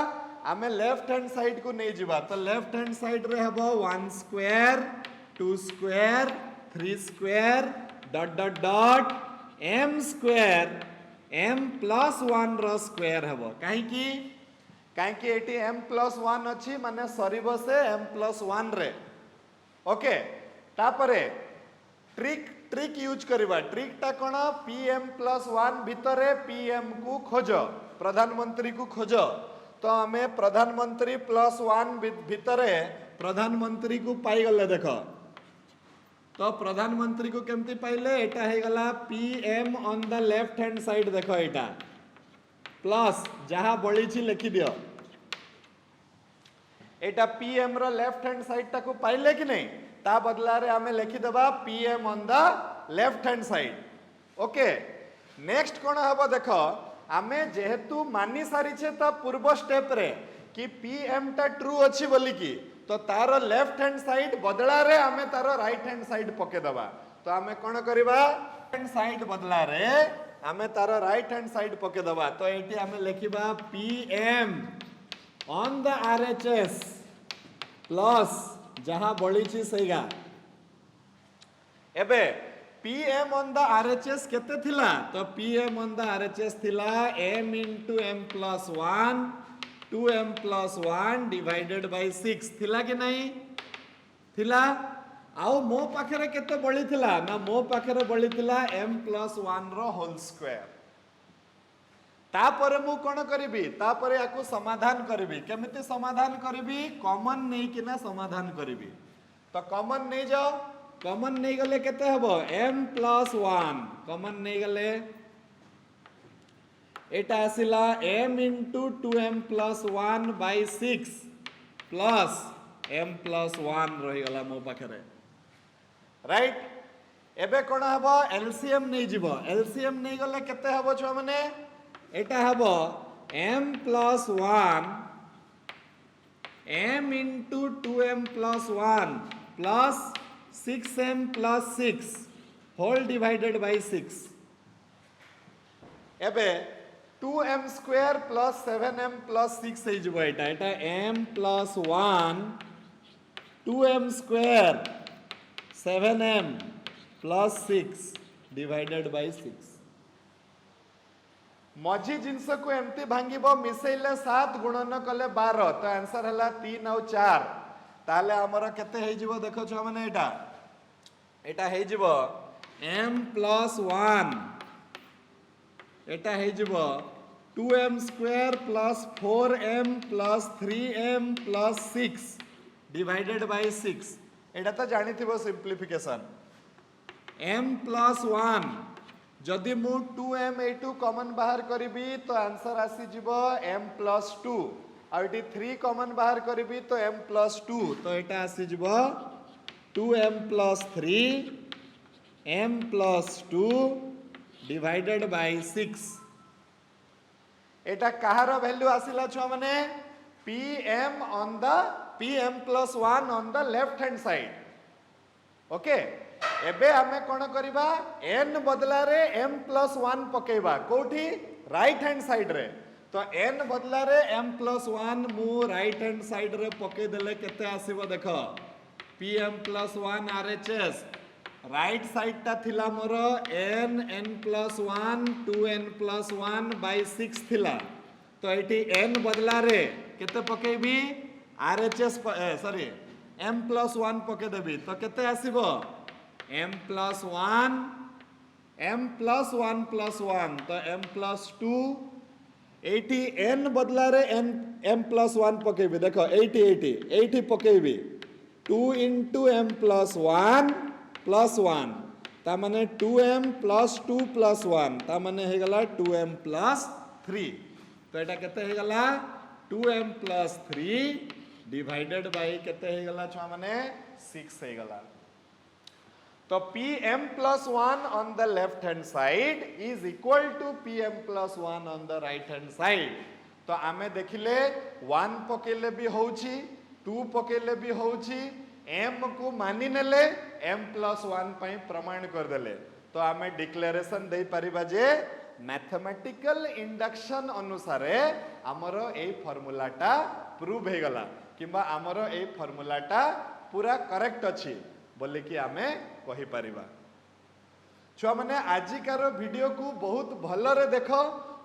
आमे लेफ्ट हैंड साइड को नै जिबा तो लेफ्ट हैंड साइड रे हबो 1 square 2 square 3 square dot dot dot m square m plus 1 रो स्क्वायर हबो काहे कि एटी m plus 1 अछि माने सरीबो से m plus 1 रे ओके तापरे ट्रिक यूज करिबा ट्रिक ता कोन Pm plus 1 भितरे Pm को खोजो प्रधानमंत्री को खोजो तो हमें प्रधानमंत्री प्लस 1 भितरे प्रधानमंत्री को पाई गले देखो तो प्रधानमंत्री को केमती पाइले एटा हे गला Pm on the left hand side देखो एटा प्लस जहां बळी छि लिखि दियो एटा Pm रो लेफ्ट हैंड साइड ता को पाइले कि नहीं ता बदला रे हमें लिखि देबा Pm on the left hand side okay next कोन हबो देखो आमे जेहेतु मानी सारी छे ता पूर्व स्टेप रे कि Pm ता ट्रू अछि बोली की तो तारो लेफ्ट हैंड साइड बदला रे आमे तारो राइट हैंड साइड पके दबा तो आमे कोन करबा हैंड साइड बदला रे आमे तारो राइट हैंड साइड पके दबा तो एटी आमे लिखिबा Pm on the RHS plus जहां बळी छि सेगा एबे pm on the RHS केते थिला तो pm on the RHS थिला m into m plus 1 2m plus 1 divided by 6 थिला कि नहीं थिला आउ मो पाखरे केते बळी थिला ना मो पाखरे बळी थिला m plus 1 रो होल स्क्वायर तापर मु कोन करबी तापर याकू समाधान करबी केमिति समाधान करबी कॉमन नै किना समाधान करबी तो कॉमन नै जाओ कॉमन नै गले केते हबो m plus 1 कॉमन नै गले एटा आसिला m into 2m plus 1 by 6 plus m plus 1 रही गला मो पाखरे राइट एबे कोन हबो एलसीएम नै जिवो एलसीएम नै गले केते हबो छ माने एटा हबो m plus 1 m into 2m plus 1 plus 6m plus 6 whole divided by 6 एबे 2m square plus 7m plus 6 है जिवो एटा m plus 1 2m square 7m plus 6 divided by 6 मझी जिनस को एमती भांगिबो मिसेइले 7 गुणन कले 12 तो आंसर हला 3 और 4 ताले हमर केते हे जिवो देखो छ माने एटा हे जिवो m plus 1 एटा हे जिवो 2m square plus 4m plus 3m plus 6 divided by 6 एटा तो जानि थिबो सिंपलीफिकेशन m plus 1 जदि मु 2m ए2 कॉमन बाहर करिबी तो आंसर आसी जिवो m plus 2 आ एटी 3 कॉमन बाहर करिबी तो m plus 2 तो एटा आसी जिवो 2m plus 3 m plus 2 divided by 6 Etah Kahar value आसिला छ माने pm plus 1 on the left hand side okay एबे हमें कोन करिबा n बदला रे m plus 1 पकेबा कोठी राइट हैंड साइड रे तो n बदला रे m plus 1 मु राइट हैंड साइड रे पके देले केते आसीबो देखो pm plus 1 RHS right side ता थिला मोर n plus 1 2n plus 1 by 6 थिला तो एटी n बदला रे केते पकेबी RHS सॉरी m plus 1 पके देबी तो केते आसीबो m plus 1 plus 1 तो m plus 2 80 n बदला रे m plus 1 पकेबी देखो 80 पकेबी 2 into m plus 1 plus 1 ता माने 2m plus 2 plus 1 ता माने हे गला 2m plus 3 तो एटा केते हे गला 2m plus 3 डिवाइडेड बाय केते हे गला छ माने 6 हे गला तो pm plus 1 on the left hand side is equal to pm plus 1 on the right hand side तो आमे देखिले 1 पकेले भी होउची 2 पकेले भी होउची m को मानि नेले m plus 1 पई प्रमाण कर देले तो आमे डिक्लेरेशन देई परिबा जे मैथमेटिकल इंडक्शन अनुसारे हमरो ए फार्मूलाटा प्रूव हे गला किबा हमरो ए फार्मूलाटा पूरा करेक्ट अछि बोले कि आमे कहि परिबा छुआ माने आजिकार वीडियो को बहुत भलरे देख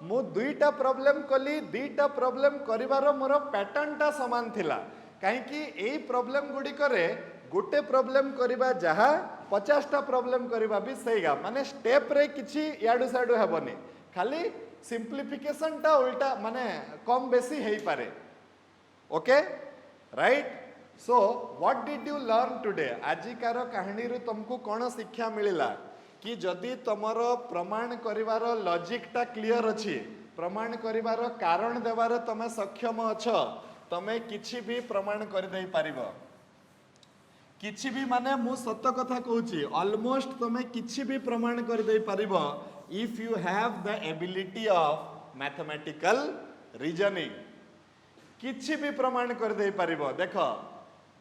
मु दुईटा प्रॉब्लम कली दुईटा प्रॉब्लम करिवार मोर पैटर्न टा समान थिला काहे कि एई प्रॉब्लम गुडी करे गोटे प्रॉब्लम करिबा जहा 50 टा प्रॉब्लम करिबा भी सहीगा माने स्टेप रे किछि याडू साडू हेबनी खाली सिंपलीफिकेशन टा उल्टा माने कम बेसी हेई पारे okay right so what did you learn today आजिकार कहानी रु तुमको कोन शिक्षा मिलिला कि जदि तमरो प्रमाण करिवार लॉजिक टा क्लियर अछि प्रमाण करिवार कारण देवार तमे सक्षम अछ तमे किछि भी प्रमाण कर दे पारिबो किछि भी माने मु सत्य कथा कहूची ऑलमोस्ट तमे किछि भी प्रमाण कर दे पारिबो if you have the ability of mathematical reasoning किछि भी प्रमाण कर दे पारिबो देखो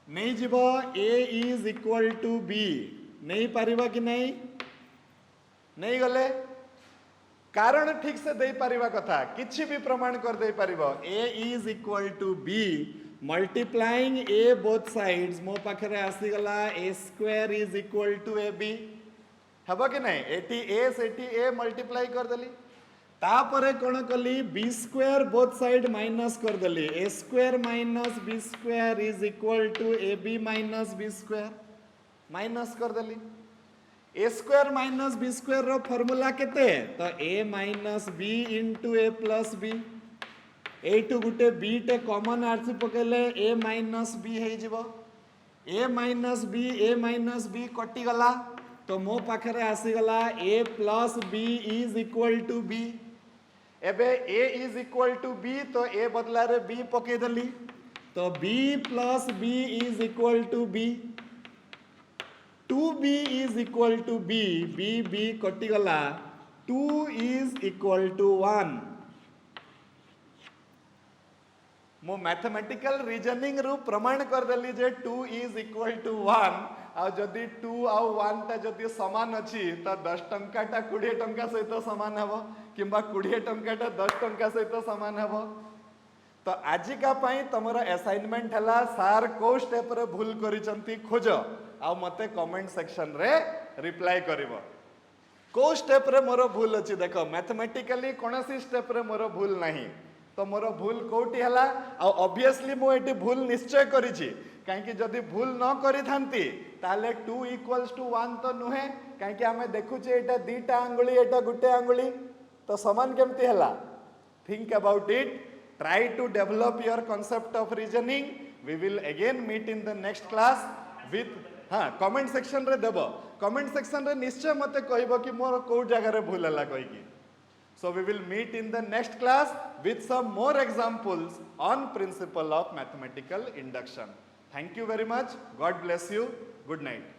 नहीं जीवो a is equal to b नहीं पारिबा कि नहीं गले कारण ठीक से दे पारिबा कथा किछि भी प्रमाण कर दे पारिबो a is equal to b multiplying a both sides मो पाखरे आसी गला a square is equal to ab हेबो कि नहीं eighty A Sethi A multiply कर देली तापरे कोण कली b square both side minus कर देली a square minus b square is equal to a b minus b square minus कर देली a square minus b square रो फॉर्मूला केते तो a minus b into a plus b एठू गुटे बी टे कॉमन आरसी पकेले ए माइनस बी हे जिवो ए माइनस बी कटि गला तो मो पाखरे आसी गला a plus b is equal to b एबे a is equal to b तो ए बदला रे बी पके दली तो b plus b is equal to b 2b is equal to b b b कटि गला 2 इज इक्वल टू 1 मो मैथमेटिकल रीजनिंग रु प्रमाण कर देली जे 2 इज इक्वल टू 1 आ जदि 2 आ 1 ता जदि समान अछि त 10 टंका टा 20 टंका सहित समान हेबो किंबा 20 टंका टा 10 टंका सहित समान हेबो तो आजिका पई तमरा असाइनमेंट हला सार को स्टेप रे भूल करिसंती खोज आ मते कमेंट सेक्शन रे रिप्लाई करिवो को स्टेप रे मोर भूल अछि देखो मैथमेटिकली कोनसी स्टेप रे मोर भूल नाही तो मोर भूल कोटी हला आ ऑब्वियसली मो एटी भूल निश्चय करिछि काहे कि जदि भूल न करि थांती ताले 2 इक्वल्स टू 1 तो नुहे काहे कि हमें देखुचे एटा दीटा आंगुली एटा गुटे आंगुली तो समान केमती हला think about it try to develop your concept of reasoning we will again meet in the next class with हाँ कमेंट सेक्शन रे देबो कमेंट सेक्शन रे निश्चय मते कहबो कि मोर को जगह रे भूल हला कहि कि So we will meet in the next class with some more examples on principle of mathematical induction. Thank you very much. God bless you. Good night.